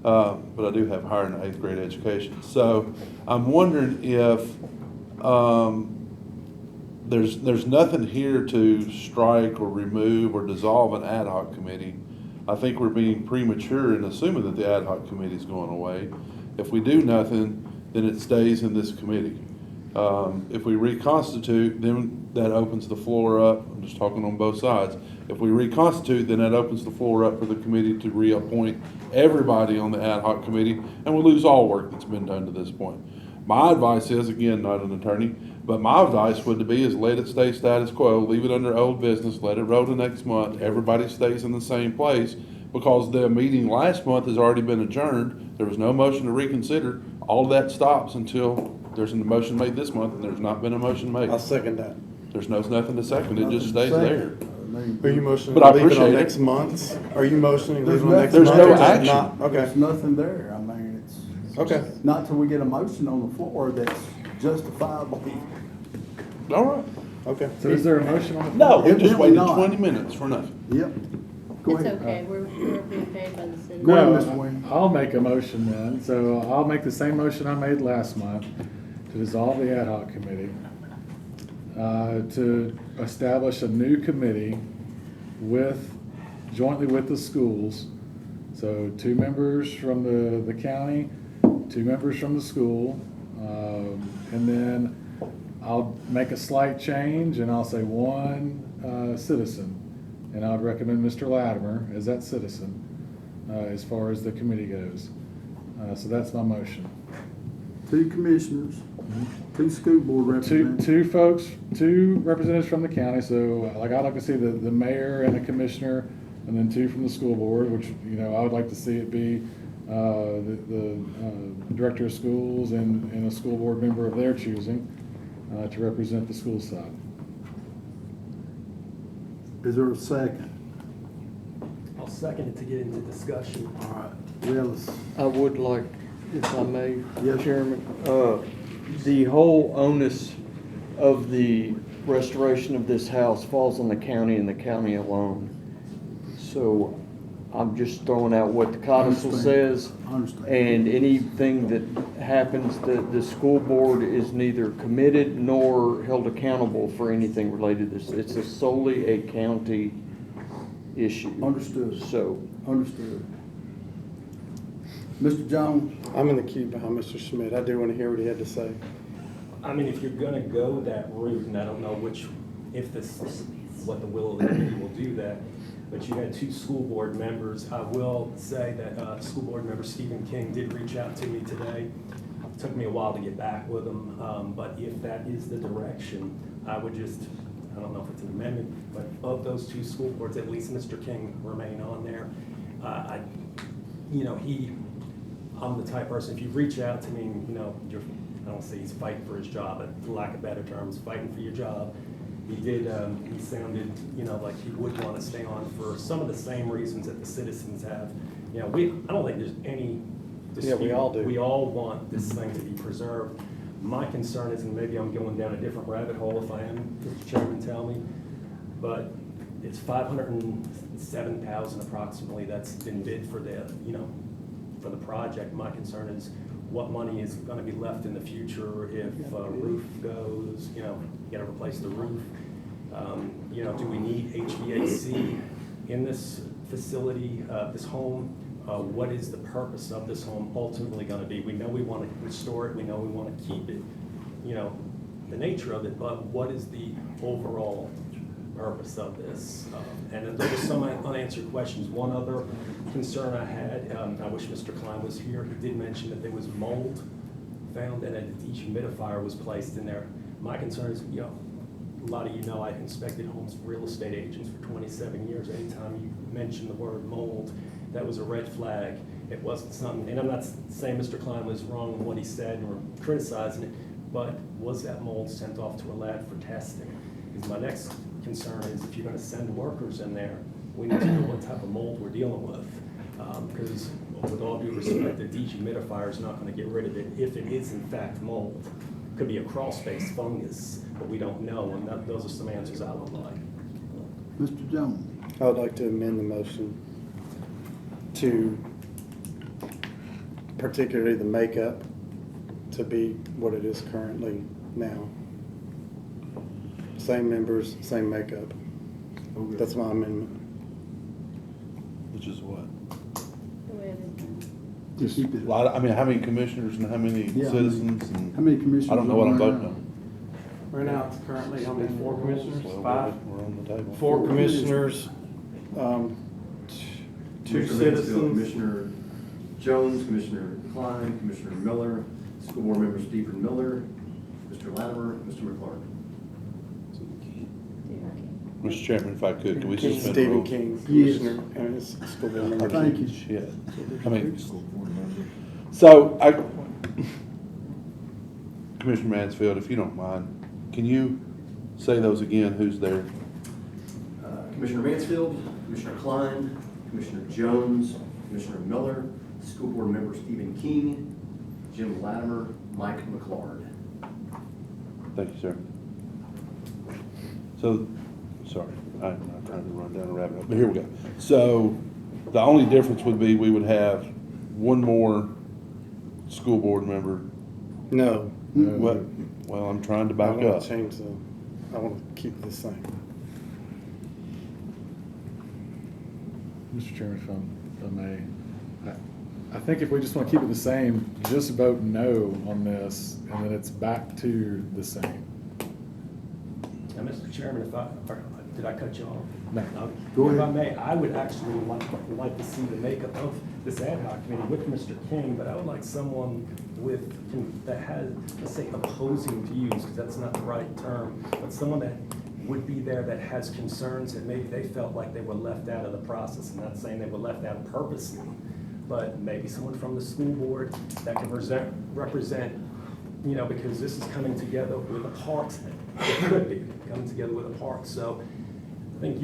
but I do have higher than 8th grade education. So I'm wondering if there's nothing here to strike or remove or dissolve an ad hoc committee. I think we're being premature in assuming that the ad hoc committee is going away. If we do nothing, then it stays in this committee. If we reconstitute, then that opens the floor up. I'm just talking on both sides. If we reconstitute, then that opens the floor up for the committee to reappoint everybody on the ad hoc committee, and we lose all work that's been done to this point. My advice is, again, not an attorney, but my advice would be is let it stay status quo, leave it under old business, let it roll to next month, everybody stays in the same place, because the meeting last month has already been adjourned. There was no motion to reconsider. All of that stops until there's a motion made this month, and there's not been a motion made. I'll second that. There's nothing to second, it just stays there. Are you motioning But I to leave it on appreciate it. next month? Are you motioning to leave it on There's next There's month? no or is it action. not? Okay, There's nothing there. I mean, it's. okay. Not till we get a motion on the floor that's justifiably. All right. Okay. So is there a motion on the? No, we just Evidently waited not. 20 minutes for nothing. Yep. Go It's ahead. okay, we're being paid by the city. Go ahead, No, Mr. Wayne. I'll make a motion then. So I'll make the same motion I made last month to dissolve the ad hoc committee, to establish a new committee jointly with the schools. So 2 members from the county, 2 members from the school, and then I'll make a slight change and I'll say 1 citizen. And I would recommend Mr. Latimer as that citizen, as far as the committee goes. So that's my motion. 2 commissioners, 2 school board representatives. Two representatives from the county, so like I'd like to see the mayor and a commissioner, and then 2 from the school board, which, you know, I would like to see it be the director of schools and a school board member of their choosing to represent the school side. Is there a second? I'll second it to get into discussion. All right. Well, I would like, if I may, Yes. Chairman, the whole onus of the restoration of this house falls on the county and the county alone. So I'm just throwing out what the codicil says. I understand. And anything that happens, the school board is neither committed nor held accountable for anything related to this. It's solely a county issue. Understood. So, Understood. Mr. Jones? I'm in the queue behind Mr. Schmidt. I do want to hear what he had to say. I mean, if you're gonna go that route, and I don't know what the will of the committee will do that, but you had 2 school board members. I will say that school board member Stephen King did reach out to me today. It took me a while to get back with him, but if that is the direction, I would just, I don't know if it's an amendment, but of those 2 school boards, at least Mr. King remain on there. I'm the type person, if you reach out to me, you know, I don't say he's fighting for his job, but for lack of better terms, fighting for your job. He sounded, you know, like he would want to stay on for some of the same reasons that the citizens have. You know, I don't think there's any dispute. Yeah, we all do. We all want this thing to be preserved. My concern is, and maybe I'm going down a different rabbit hole if I am, Mr. Chairman, tell me, but it's $507,000 approximately that's been bid for for the project. My concern is what money is going to be left in the future if a roof goes, you got to replace the roof. Do we need HVAC in this facility, this home? What is the purpose of this home ultimately going to be? We know we want to restore it. We know we want to keep it, the nature of it, but what is the overall purpose of this? And there were some unanswered questions. One other concern I had, I wish Mr. Klein was here. He did mention that there was mold found and a dehumidifier was placed in there. My concern is, a lot of you know I've inspected homes for real estate agents for 27 years. Anytime you mention the word mold, that was a red flag. It wasn't something, and I'm not saying Mr. Klein was wrong in what he said or criticizing it, but was that mold sent off to a lab for testing? Because my next concern is if you're going to send workers in there, we need to know what type of mold we're dealing with. Because with all due respect, the dehumidifier is not going to get rid of it if it is in fact mold. It could be a crawl space fungus, but we don't know, and those are some answers I would like. Mr. Jones? I would like to amend the motion to particularly the makeup to be what it is currently now. Same members, same makeup. Okay. That's my amendment. Which is what? The way it is now. Just keep it. I mean, how many commissioners and how many Yeah, citizens and? How many commissioners? I don't know what I'm are voting there? on. Right now, it's currently, how many, 4 commissioners? Well, 5? We're on the table. 4 commissioners, 2 citizens. Commissioner Jones, Commissioner Klein, Commissioner Miller, School Board Member Stephen Miller, Mr. Latimer, Mr. McClark. Mr. Chairman, if I could we suspend the Stephen rules? King, Yes. Commissioner, and his school board member. Thank you. Shit. I mean, so Commissioner Mansfield, if you don't mind, can you say those again? Who's there? Commissioner Mansfield, Commissioner Klein, Commissioner Jones, Commissioner Miller, School Board Member Stephen King, Jim Latimer, Mike McClard. Thank you, sir. So sorry, I'm not trying to run down a rabbit hole, but here we go. So the only difference would be we would have one more school board member. No. What? Well, I'm trying to I back want up. to change I want to keep the same. Mr. Chairman, if I may, I think if we just want to keep it the same, just vote no on this, and then it's back to the same. Now, Mr. Chairman, did I cut you off? No. Go If I ahead. may, I would actually like to see the makeup of this ad hoc committee with Mr. King, but I would like someone that has, let's say, opposing views, because that's not the right term, but someone that would be there that has concerns that maybe they felt like they were left out of the process. I'm not saying they were left out purposely, but maybe someone from the school board that can represent, because this is coming together with a parks. It could be coming together with a park. So I think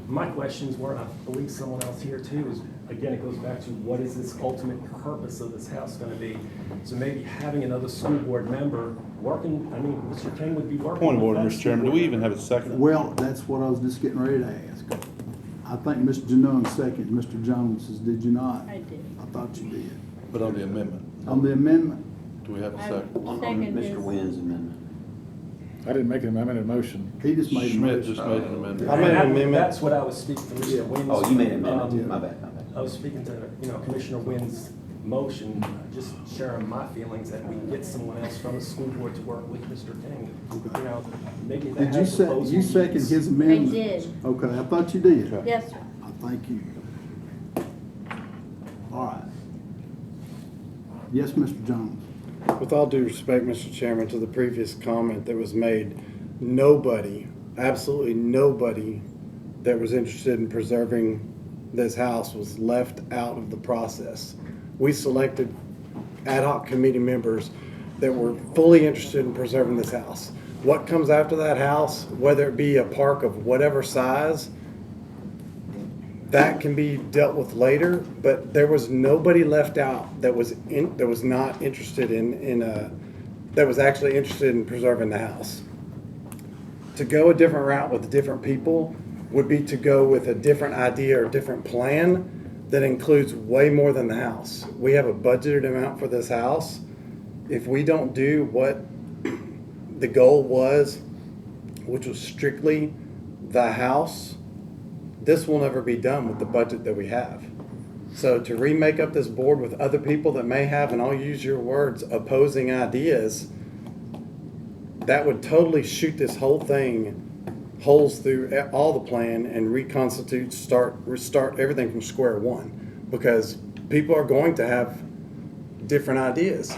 my questions were, and I believe someone else here too, is again, it goes back to what is this ultimate purpose of this house going to be? So maybe having another school board member working, Mr. King would be working. Point of with order, that Mr. Chairman, do school we board even have a second? Well, that's what I was just getting ready to ask. I think Mr. Janone second, Mr. Jones says, did you not? I did. I thought you did. But on the amendment, On the amendment, do we have a I second? On second Mr. is, Wynn's amendment. I didn't make an amendment, a motion. he just made a Schmidt motion. just made an amendment. I made an amendment. That's what I was speaking to Mr. Wynn's. Oh, you made an amendment, my bad. I was speaking to, Commissioner Wynn's motion, just sharing my feelings that we can get someone else from the school board to work with Mr. King. Maybe that Did you has opposing you second views. his I amendment? did. Okay, I thought you did. Okay. Yes, sir. Thank you. All right. Yes, Mr. Jones. With all due respect, Mr. Chairman, to the previous comment that was made, nobody, absolutely nobody that was interested in preserving this house was left out of the process. We selected ad hoc committee members that were fully interested in preserving this house. What comes after that house, whether it be a park of whatever size, that can be dealt with later, but there was nobody left out that was not interested that was actually interested in preserving the house. To go a different route with different people would be to go with a different idea or different plan that includes way more than the house. We have a budgeted amount for this house. If we don't do what the goal was, which was strictly the house, this will never be done with the budget that we have. So to remake up this board with other people that may have, and I'll use your words, opposing ideas, that would totally shoot this whole thing holes through all the plan and restart everything from square one, because people are going to have different ideas.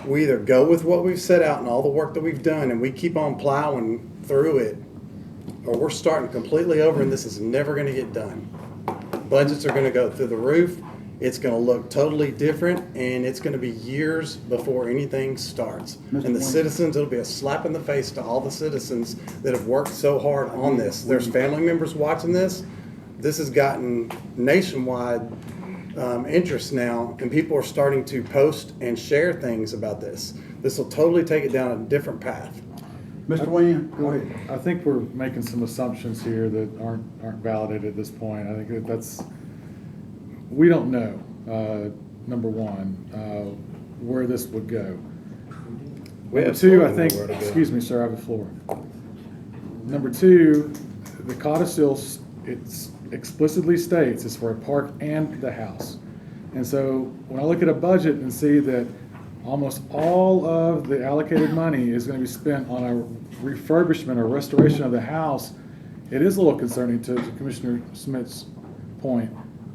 We either go with what we've set out and all the work that we've done and we keep on plowing through it, or we're starting completely over and this is never going to get done. Budgets are going to go through the roof. It's going to look totally different, and it's going to be years before anything starts. And the citizens, it'll be a slap in the face to all the citizens that have worked so hard on this. There's family members watching this. This has gotten nationwide interest now, and people are starting to post and share things about this. This will totally take it down a different path. Mr. Wayne, go ahead. I think we're making some assumptions here that aren't validated at this point. I think that's, we don't know, number one, where this would go. Number two, I think, excuse me, sir, I have the floor. Number two, the codicil, it explicitly states it's for a park and the house. And so when I look at a budget and see that almost all of the allocated money is going to be spent on a refurbishment or restoration of the house, it is a little concerning to Commissioner Smith's point,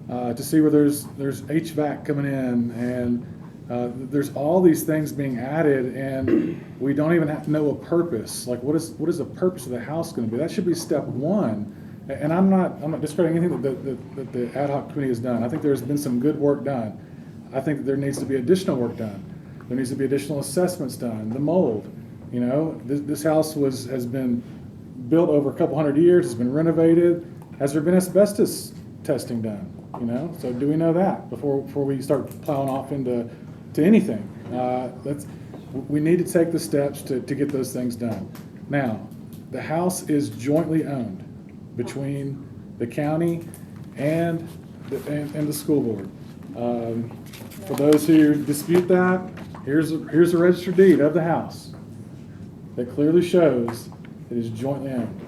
to see where there's HVAC coming in and there's all these things being added, and we don't even have to know a purpose. Like, what is the purpose of the house going to be? That should be step one. And I'm not discrediting anything that the ad hoc committee has done. I think there's been some good work done. I think that there needs to be additional work done. There needs to be additional assessments done. The mold, this house has been built over a couple hundred years. It's been renovated. Has there been asbestos testing done? So do we know that before we start plowing off into anything? We need to take the steps to get those things done. Now, the house is jointly owned between the county and the school board. For those who dispute that, here's a registered deed of the house that clearly shows it is jointly owned.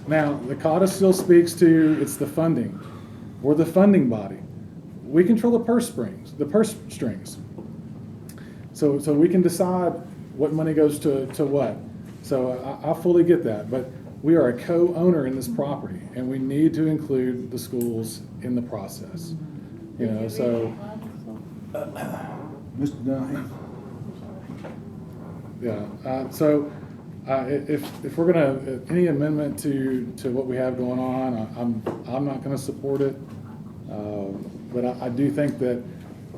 Now, the COTA still speaks to it's the funding. We're the funding body. We control the purse strings. So we can decide what money goes to what. So I fully get that, but we are a co-owner in this property, and we need to include the schools in the process. You know, so. Mr. Dunn. Yeah. If we're gonna any amendment to what we have going on, I'm not gonna support it. But I do think that,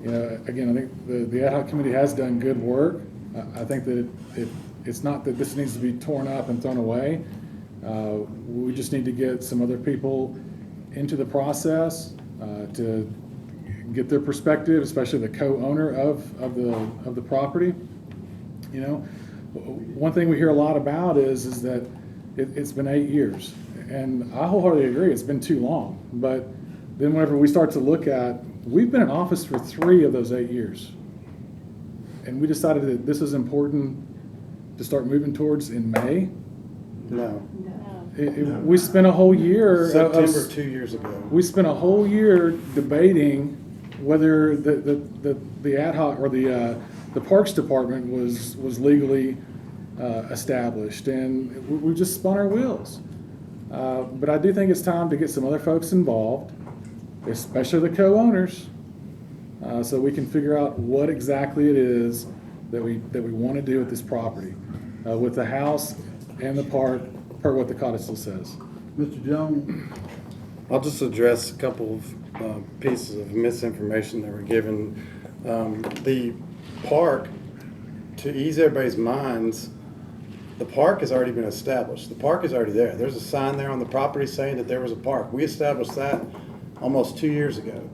you know, again, I think the ad hoc committee has done good work. I think that it's not that this needs to be torn up and thrown away. We just need to get some other people into the process to get their perspective, especially the co-owner of the property. You know, one thing we hear a lot about is that it's been 8 years, and I wholeheartedly agree it's been too long. But then whenever we start to look at, we've been in office for 3 of those 8 years, and we decided that this is important to start moving towards in May. No. We spent a whole year. September 2 years ago. We spent a whole year debating whether the ad hoc or the Parks Department was legally established, and we just spun our wheels. But I do think it's time to get some other folks involved, especially the co-owners, so we can figure out what exactly it is that we want to do with this property, with the house and the park, per what the codicil says. Mr. Jones? I'll just address a couple of pieces of misinformation that were given. The park, to ease everybody's minds, the park has already been established. The park is already there. There's a sign there on the property saying that there was a park. We established that almost 2 years ago.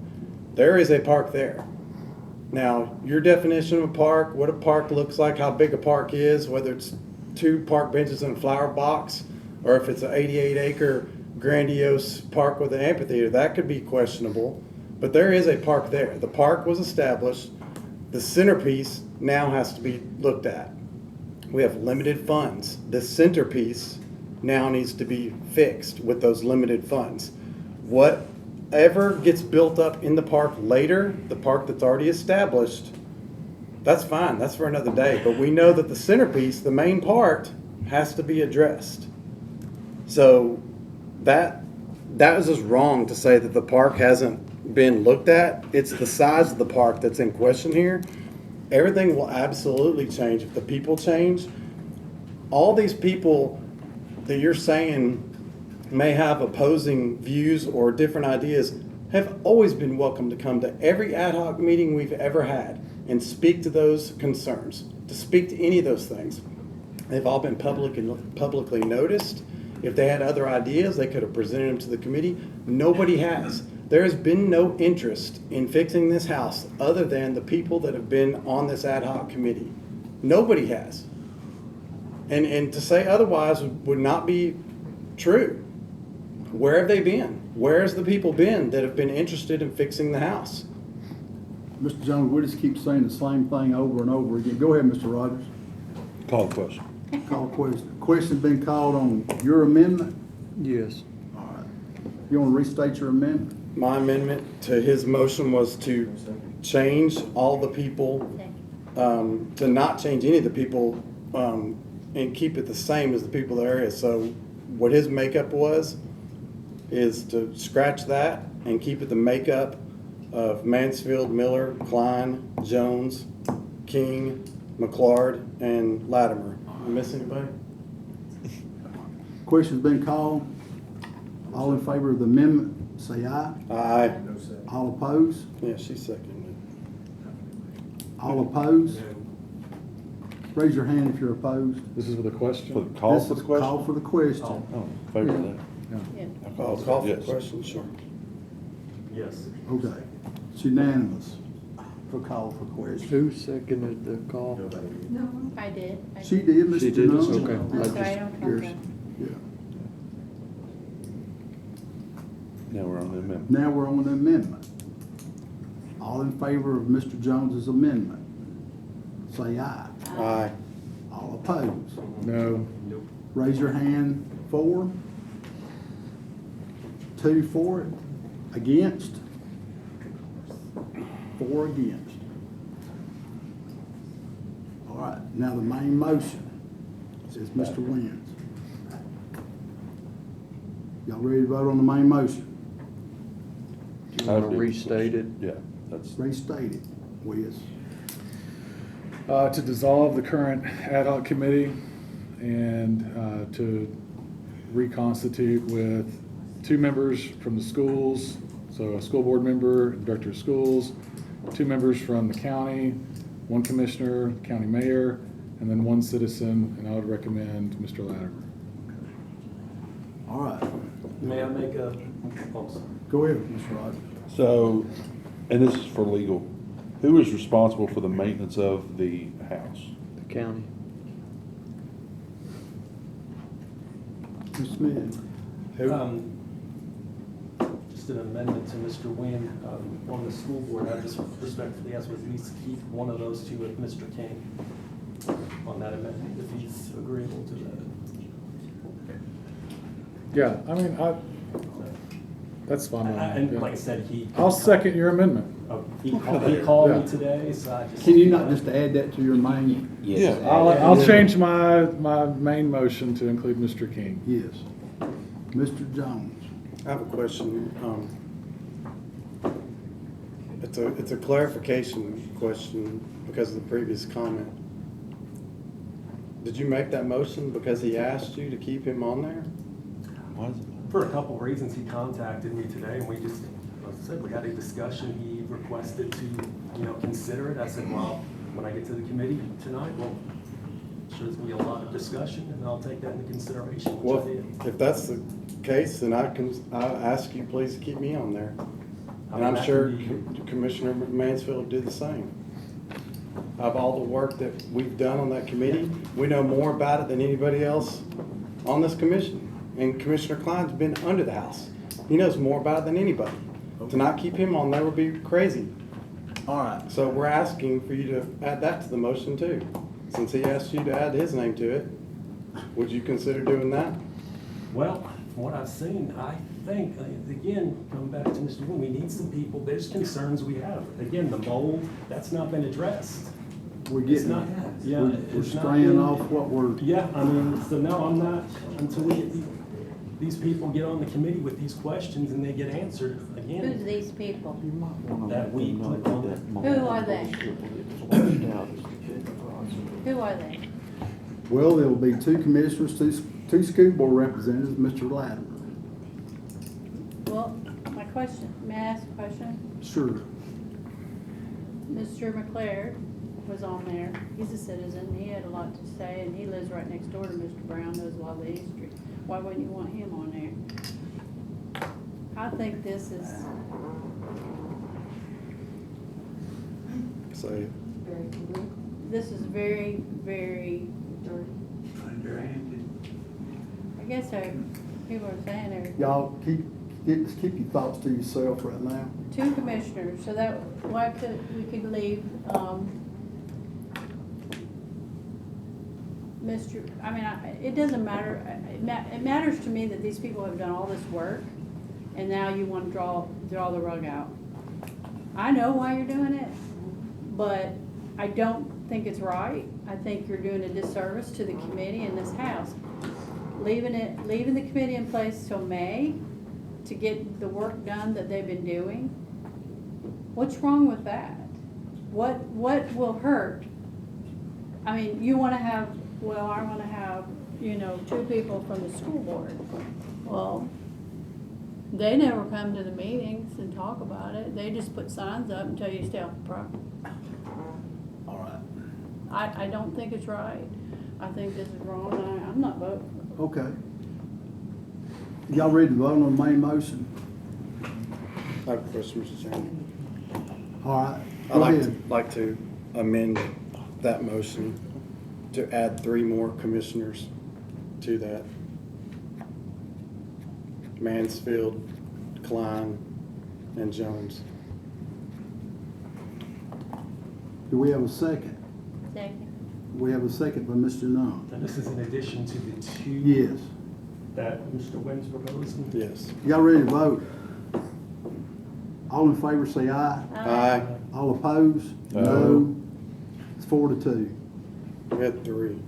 There is a park there. Now, your definition of a park, what a park looks like, how big a park is, whether it's 2 park benches and a flower box, or if it's an 88-acre grandiose park with an amphitheater, that could be questionable. But there is a park there. The park was established. The centerpiece now has to be looked at. We have limited funds. The centerpiece now needs to be fixed with those limited funds. Whatever gets built up in the park later, the park that's already established, that's fine. That's for another day. But we know that the centerpiece, the main part, has to be addressed. So that is just wrong to say that the park hasn't been looked at. It's the size of the park that's in question here. Everything will absolutely change if the people change. All these people that you're saying may have opposing views or different ideas have always been welcome to come to every ad hoc meeting we've ever had and speak to those concerns, to speak to any of those things. They've all been publicly noticed. If they had other ideas, they could have presented them to the committee. Nobody has. There has been no interest in fixing this house other than the people that have been on this ad hoc committee. Nobody has. And to say otherwise would not be true. Where have they been? Where has the people been that have been interested in fixing the house? Mr. Jones, we just keep saying the same thing over and over again. Go ahead, Mr. Rogers. Call the question. Call the question. Question's been called on your amendment? Yes. All right. You want to restate your amendment? My amendment to his motion was to change all the people, to not change any of the people, and keep it the same as the people in the area. So what his makeup is to scratch that and keep it the makeup of Mansfield, Miller, Klein, Jones, King, McLeod, and Latimer. Am I missing anybody? Question's been called. All in favor of the amendment, say aye. Aye. All opposed? Yeah, she's seconded. All opposed? Raise your hand if you're opposed. This is with a question? For the call This for is the question? Call for the question. Oh, favor of that. Yeah. I'll call for the Yes. question, sure. Yes. Okay. It's unanimous. for call for question. Who seconded the call? No. I did. She did, She Mr. did? Jones? Okay. That's I right, just I'm curious. talking. Yeah. Now we're on the amendment. Now we're on the amendment. All in favor of Mr. Jones's amendment, say aye. Aye. All opposed, No. raise your hand for. 2 for it, against. 4 against. All right, now the main motion is Mr. Wynn's. Y'all ready to vote on the main motion? Do you want to restate it? Yeah, that's. Restate it, Wiz. To dissolve the current ad hoc committee and to reconstitute with 2 members from the schools, so a school board member, director of schools, 2 members from the county, 1 commissioner, county mayor, and then 1 citizen, and I would recommend Mr. Latimer. All right, May I make a, go ahead, Mr. Rogers. So, and this is for legal, who is responsible for the maintenance of the house? The county. Ms. Smith. just an amendment to Mr. Wynn, on the school board, I just respectfully ask at least keep one of those 2 with Mr. King on that amendment, if he's agreeable to that. Yeah, I mean, that's fine. And Yeah. like I said, I'll second your amendment. He called Yeah. me today, so I just. Can you not just add that to your main? Yes. I'll change my main motion to include Mr. King. Yes. Mr. Jones. I have a question. It's a clarification question because of the previous comment. Did you make that motion because he asked you to keep him on there? Why is it? For a couple of reasons, he contacted me today, and we just, like I said, we had a discussion. He requested to, consider it. I said, well, when I get to the committee tonight, well, sure there's gonna be a lot of discussion, and I'll take that into consideration, which Well, I did. if that's the case, then I'll ask you please to keep me on there. And I'm that sure can be- Commissioner Mansfield will do the same. Of all the work that we've done on that committee, we know more about it than anybody else on this commission. And Commissioner Klein's been under the house. He knows more about it than anybody. To not keep him on there would be crazy. All right. So we're asking for you to add that to the motion too. Since he asked you to add his name to it, would you consider doing that? Well, from what I've seen, I think, again, coming back to Mr. Wynn, we need some people, there's concerns we have. Again, the mold, that's not been addressed. We're It's getting, not, yeah, we're it's not straying been- off what we're, Yeah, I mean, so no, I'm not, until we get these people get on the committee with these questions and they get answered, Who's again, these people? that we put on that. Who are they? Who are they? well, there will be 2 commissioners, 2 school board representatives, Mr. Latimer. Well, my question, may I ask a question? Sure. Mr. McLeod was on there. He's a citizen. He had a lot to say, and he lives right next door to Mr. Brown, knows a lot of the history. Why wouldn't you want him on there? I think this is, Say, this is very, very, I guess people are saying there. Y'all keep your thoughts to yourself right now. 2 commissioners, so that, why we could leave, it doesn't matter, it matters to me that these people have done all this work, and now you want to draw the rug out. I know why you're doing it, but I don't think it's right. I think you're doing a disservice to the committee in this house. Leaving the committee in place till May to get the work done that they've been doing. What's wrong with that? What will hurt? I mean, I want to have, 2 people from the school board. Well, they never come to the meetings and talk about it. They just put signs up and tell you to stay off the property. All right. I don't think it's right. I think this is wrong. I'm not voting. Okay. Y'all ready to vote on the main motion? I have a question, Mr. Chairman. All right. Go I'd ahead. like to amend that motion to add 3 more commissioners to that. Mansfield, Klein, and Jones. Do we have a second? Second. We have a second by Mr. Nunn. And this is in addition to the 2 Yes. that Mr. Wynn's proposing? Yes. Y'all ready to vote? All in favor say aye. Aye. All opposed? No. It's 4-2. We had 3.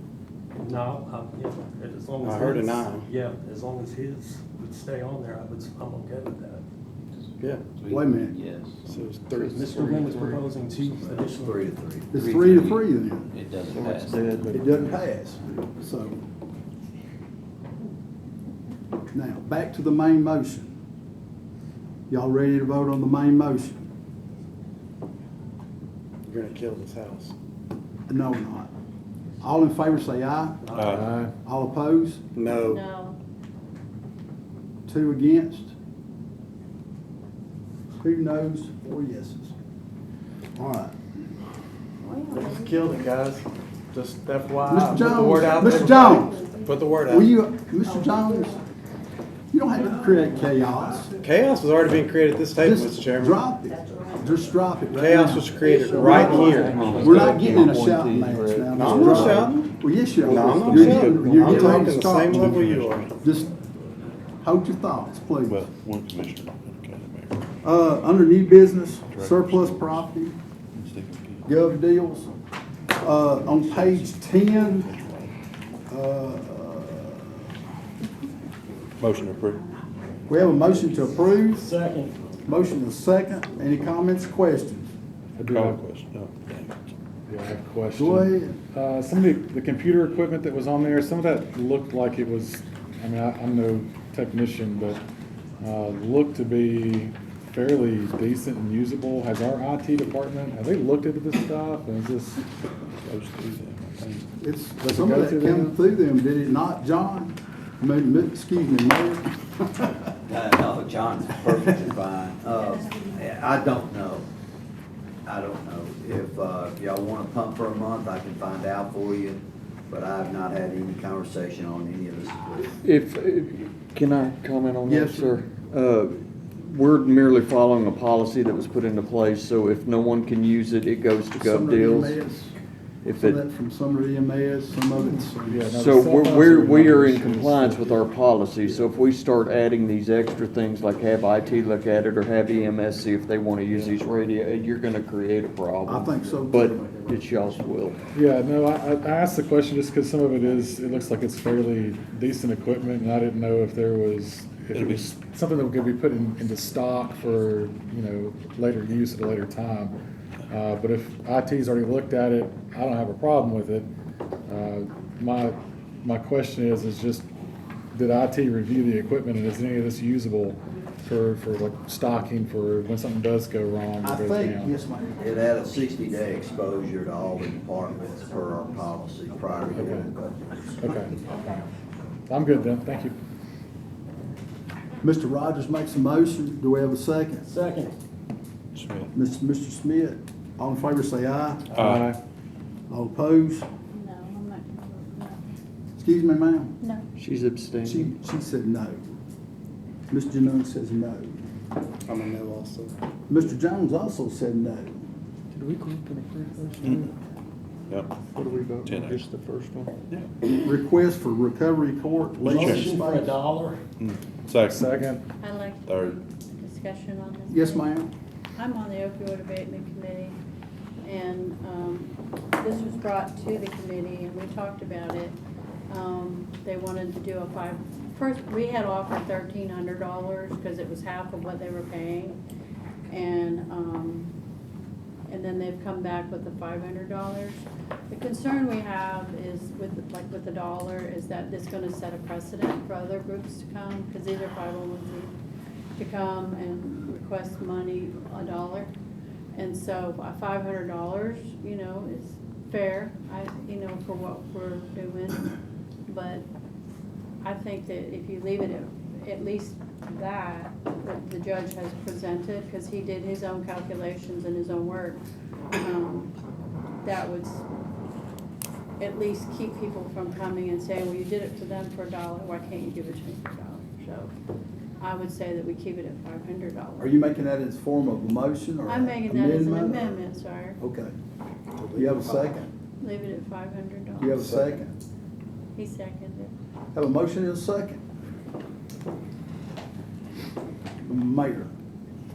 No, yeah, as long as. I heard a his- no. Yeah, as long as his would stay on there, I'm okay with that. Yeah. Wait a minute. Yes. So it's 3. Mr. Wynn was proposing 2 additional. 3-3. It's 3-3 then. It doesn't Or it's pass. dead, but It doesn't pass. So. Now, back to the main motion. Y'all ready to vote on the main motion? You're gonna kill this house. No, we're not. All in favor say aye. Aye. All opposed? No. No. 2 against? 2 noes, 4 yeses. All right. Just killed it, guys. Just FYI. Mr. Put the word out Jones, there, Mr. Jones, everybody. Put the word out. will you, Mr. Jones, you don't have to create chaos. Chaos was already being created at this table, Just Mr. Chairman. drop it. Just drop it right Chaos now. was created right here. We're not getting in a shouting match now. No, Just I'm not drop it. shouting. Well, yes, you are. No, I'm not You're shouting. getting- you're I'm getting ready talking to the start. same level you are. Just hold your thoughts, please. Well, one commissioner. Okay, Mayor. Under new business, surplus property, gov deals, on page 10, Motion approved. we have a motion to approve. Second. Motion is second. Any comments, questions? I do Call have, question. Oh, damn it. yeah, I have a question. Go ahead. Some of the computer equipment that was on there, some of that looked like it was, I mean, I'm no technician, but looked to be fairly decent and usable. Has our IT department, have they looked into this stuff? And is this, Goes through them, I think. It's, Does it some go of that through came them? through them, did it not, John? I mean, excuse me, Mayor. No, John's perfectly fine. I don't know. I don't know. If y'all want to pump for a month, I can find out for you, but I have not had any conversation on any of this equipment. Can I comment on that, Yes, sir? We're merely following a policy that was put into place, so if no one can use it, it goes to Gov Sumner Deals. EMS, If some of it, that from Sumner EMS, some of it's. Yeah, no, so the cell phones we are are in issues. compliance with our policy, so if we start adding these extra things, like have IT look at it, or have EMS see if they want to use these radio, you're gonna create a problem. I think so, But too. it's y'all's will. yeah, no, I asked the question just because some of it looks like it's fairly decent equipment, and I didn't know if it was something that could be put into stock for, later use at a later time. But if IT's already looked at it, I don't have a problem with it. My question is just, did IT review the equipment, and is any of this usable for like stocking for when something does go wrong I or goes think, down? yes, ma'am. It had a 60-day exposure to all the departments per our policy prior to doing budgets. Okay. I'm good then, thank you. Mr. Rogers makes a motion. Do we have a second? Second. Smith. Mr. Smith, all in favor say aye. Aye. All opposed? No, I'm not gonna vote Excuse me, ma'am. no. No. She's abstaining. She said no. Mr. Nunn says no. I'm a no also. Mr. Jones also said no. Did we go up and approve those? Yep. What do we vote 10 on, just the first one? Request for recovery court legal Motion for space. $1. Second. Second. I like Third. discussion on this. Yes, ma'am. I'm on the opioid abatement committee, and this was brought to the committee, and we talked about it. They wanted to do first, we had offered $1,300, because it was half of what they were paying, and then they've come back with the $500. The concern we have is with the dollar, is that it's gonna set a precedent for other groups to come, because these are 501c, to come and request money, $1. And so $500, is fair, for what we're doing. But I think that if you leave it at least that the judge has presented, because he did his own calculations and his own work, that would at least keep people from coming and saying, well, you did it to them for $1, why can't you give it to me for $1? So I would say that we keep it at $500. Are you making that as form of a motion or I'm making that as an amendment? amendment, sir. Okay. Do you have a second? Leave it at $500. Do you have a second? He seconded. Have a motion and a second. Mayor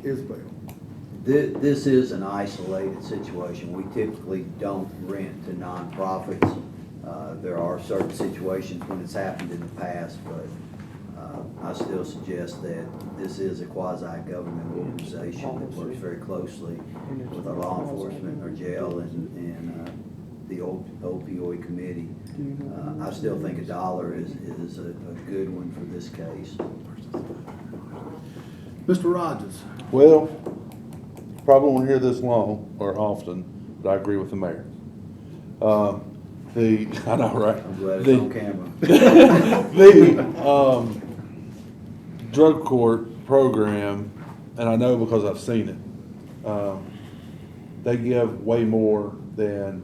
Isbell. This is an isolated situation. We typically don't rent to nonprofits. There are certain situations when it's happened in the past, but I still suggest that this is a quasi-government organization that works very closely with our law enforcement, our jail, and the opioid committee. I still think $1 is a good one for this case. Mr. Rogers. Well, probably won't hear this long or often, but I agree with the mayor. I know, right? I'm glad it's on camera. The drug court program, and I know because I've seen it, they give way more than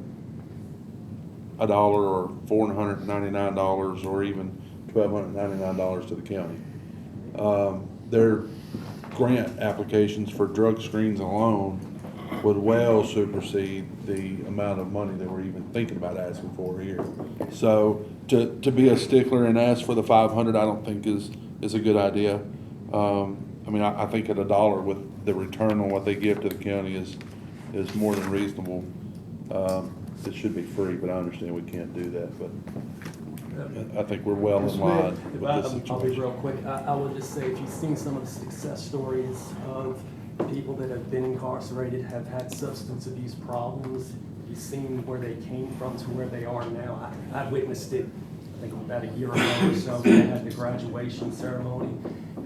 $1 or $499 or even $1,299 to the county. Their grant applications for drug screens alone would well supersede the amount of money that we're even thinking about asking for here. So to be a stickler and ask for the $500, I don't think is a good idea. I mean, I think at $1 with the return on what they give to the county is more than reasonable. It should be free, but I understand we can't do that, but I think we're well in line with this situation. I'll be real quick. I would just say, if you've seen some of the success stories of people that have been incarcerated, have had substance abuse problems, you've seen where they came from to where they are now. I witnessed it, I think about a year ago or so, when they had the graduation ceremony,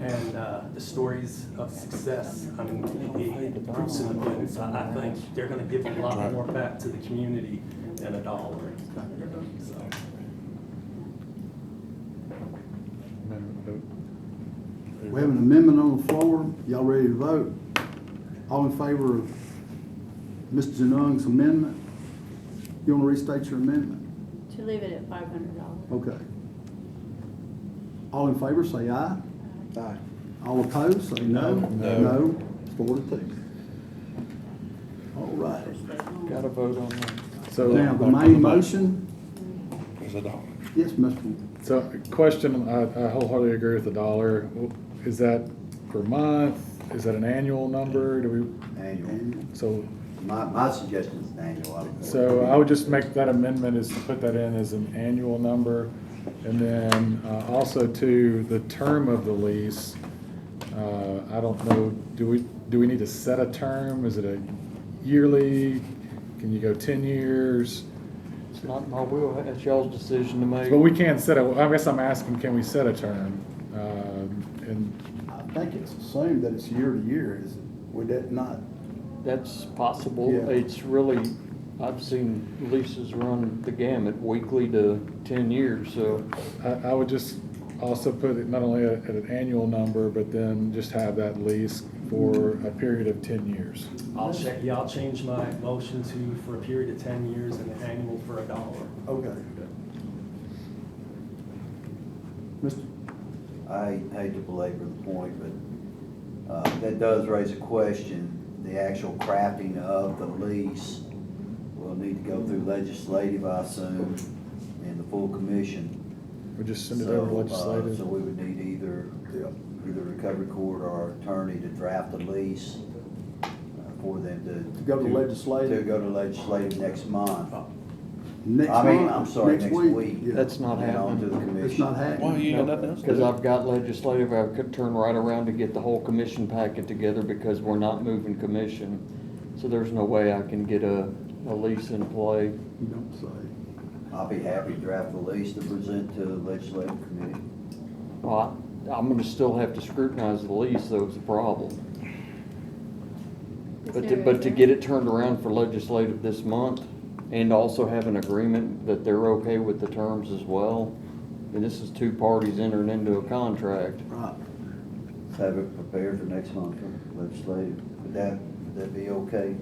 and the stories of success, I mean, it proofs in the pudding. So I think they're gonna give a lot more back to the community than $1. So. We have an amendment on the floor. Y'all ready to vote? All in favor of Mr. Janung's amendment? You want to restate your amendment? To leave it at $500. Okay. All in favor, say aye. Aye. All opposed, say no. No. No. It's 4-2. All right. Got to vote on that. So Now, the main motion, It's $1. yes, Mr. So, question, I wholeheartedly agree with $1. Is that per month? Is that an annual number? Do we? Annual. So, My suggestion is annual. so I would just make that amendment is to put that in as an annual number. And then also to the term of the lease, I don't know, do we need to set a term? Is it a yearly? Can you go 10 years? It's not my will, it's y'all's decision to make. But we can't set I guess I'm asking, can we set a term? And I think it's assumed that it's year to year, is it? Would that not? That's possible. Yeah. It's really, I've seen leases run the gamut, weekly to 10 years, so. I would just also put it not only at an annual number, but then just have that lease for a period of 10 years. I'll change my motion to for a period of 10 years and an annual for $1. Okay. Mr. I hate to belabor the point, but that does raise a question. The actual crafting of the lease will need to go through legislative, I assume, and the full commission. We just send it over legislative. So we would need either recovery court or our attorney to draft a lease for them to go to legislative? To go to legislative next month. Next Next week. Yeah. That's not And on happening. to the commission. It's not happening. Why, you got nothing else to Because do? I've got legislative, I could turn right around to get the whole commission packet together because we're not moving commission. So there's no way I can get a lease in play. You don't say. I'll be happy to draft the lease to present to the legislative committee. Well, I'm gonna still have to scrutinize the lease, though, it's a problem. But to get it turned around for legislative this month, and also have an agreement that they're okay with the terms as well, and this is two parties entering into a contract. Right. have it prepared for next month for legislative. Would that be okay?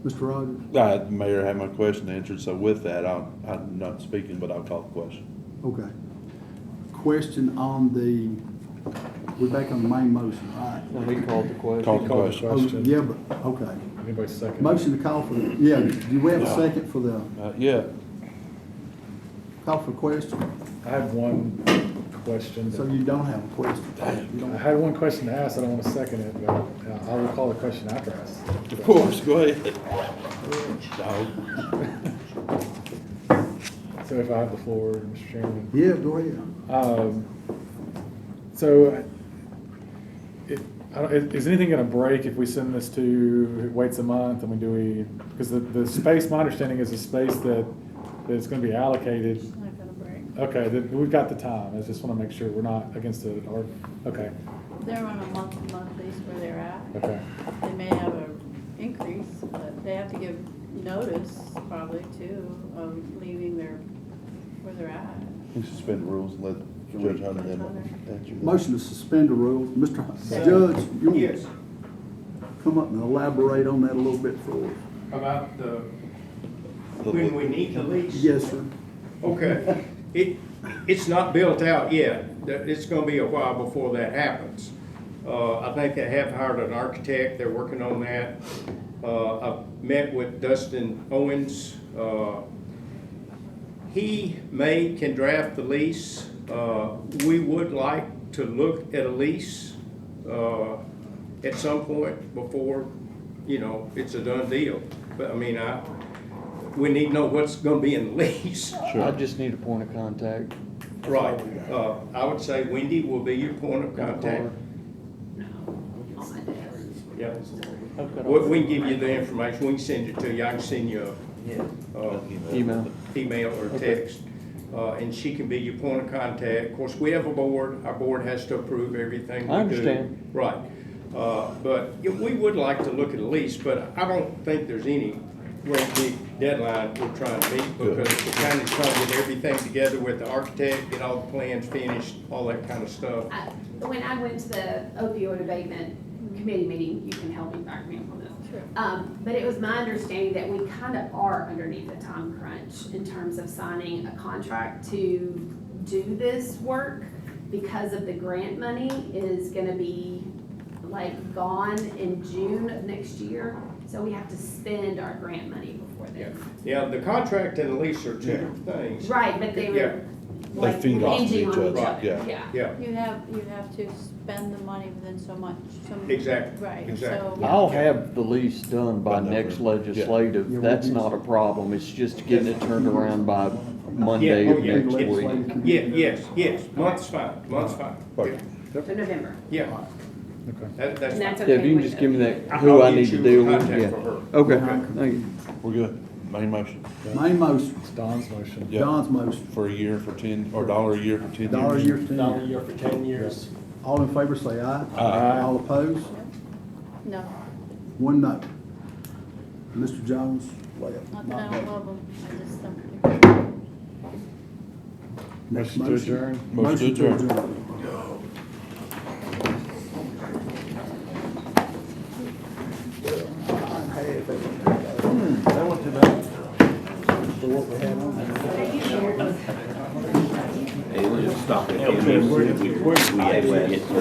Mr. Rogers? Mayor had my question answered, so with that, I'm not speaking, but I'll call the question. Okay. Question on we're back on the main motion, right? Well, he called the question. Call the question. Oh, yeah, but, okay. Anybody second? Motion to call for, do we have a second for the, Yeah. call for question? I had one question. So you don't have a question? You I don't- had one question to ask, I don't want to second it, but I will call the question after I ask. Of course, go ahead. Dog. So if I have the floor, Mr. Chairman. Yeah, go ahead. So, is anything gonna break if we send this to, waits a month, because the space, my understanding is a space that is gonna be allocated. It's not gonna break. Okay, then we've got the time, I just wanna make sure we're not against it, or, okay, They're on a month-to-month lease where they're at. okay. They may have an increase, but they have to give notice probably too of leaving where they're at. You suspend the rules and let Judge Hunter answer that. Motion to suspend the rules. Mr. Judge, you Yes. want to come up and elaborate on that a little bit for us? About when we need the lease? Yes, sir. Okay, it's not built out yet. It's gonna be a while before that happens. I think they have hired an architect, they're working on that. I've met with Dustin Owens. He can draft the lease. We would like to look at a lease at some point before, it's a done deal. But I mean, we need to know what's gonna be in the lease. I just need a point of contact. Right. I would say Wendy will be your point of contact. Yeah. We can give you the information. We can send it to you. I can send you email or text. And she can be your point of contact. Of course, we have a board. Our board has to approve everything we do. I understand. Right. But we would like to look at a lease, but I don't think there's any great big deadline we're trying to meet, because we're kind of trying to get everything together with the architect, get all the plans finished, all that kind of stuff. When I went to the opioid abatement committee meeting, you can help me back me up on this. Sure. But it was my understanding that we kind of are underneath a time crunch in terms of signing a contract to do this work, because of the grant money is gonna be like gone in June of next year. So we have to spend our grant money before then. Yeah, the contract and the lease are two different things. Right, but they Yeah. were like They feed off of hinging each on other. each other. Yeah. Yeah. You have to spend the money within so much. Exactly, Right, exactly. so. I'll have the lease done by next legislative. Yeah. That's not a problem. It's just getting it turned around by Monday Yeah, of next yeah. week. Yeah, yes, month's fine, Yeah. So November. Yeah. Okay. That's And that's fine. Yeah, if you can just give me that, who I need to deal with, Contact yeah. for her. Okay, thank you. We're good. Main motion. Main motion, It's Don's motion. Yeah. Don's motion. For a year, for 10, or $1 a year for 10 years. Dollar a year, $1 a year for 10 years. All in favor say aye. Aye. All opposed? No, One no. Mr. Jones? not that I don't love them, I just don't. Next Motion to adjourn. Motion to adjourn. That wasn't too bad. For what we had on there. Hey, we'll just stop it. We get to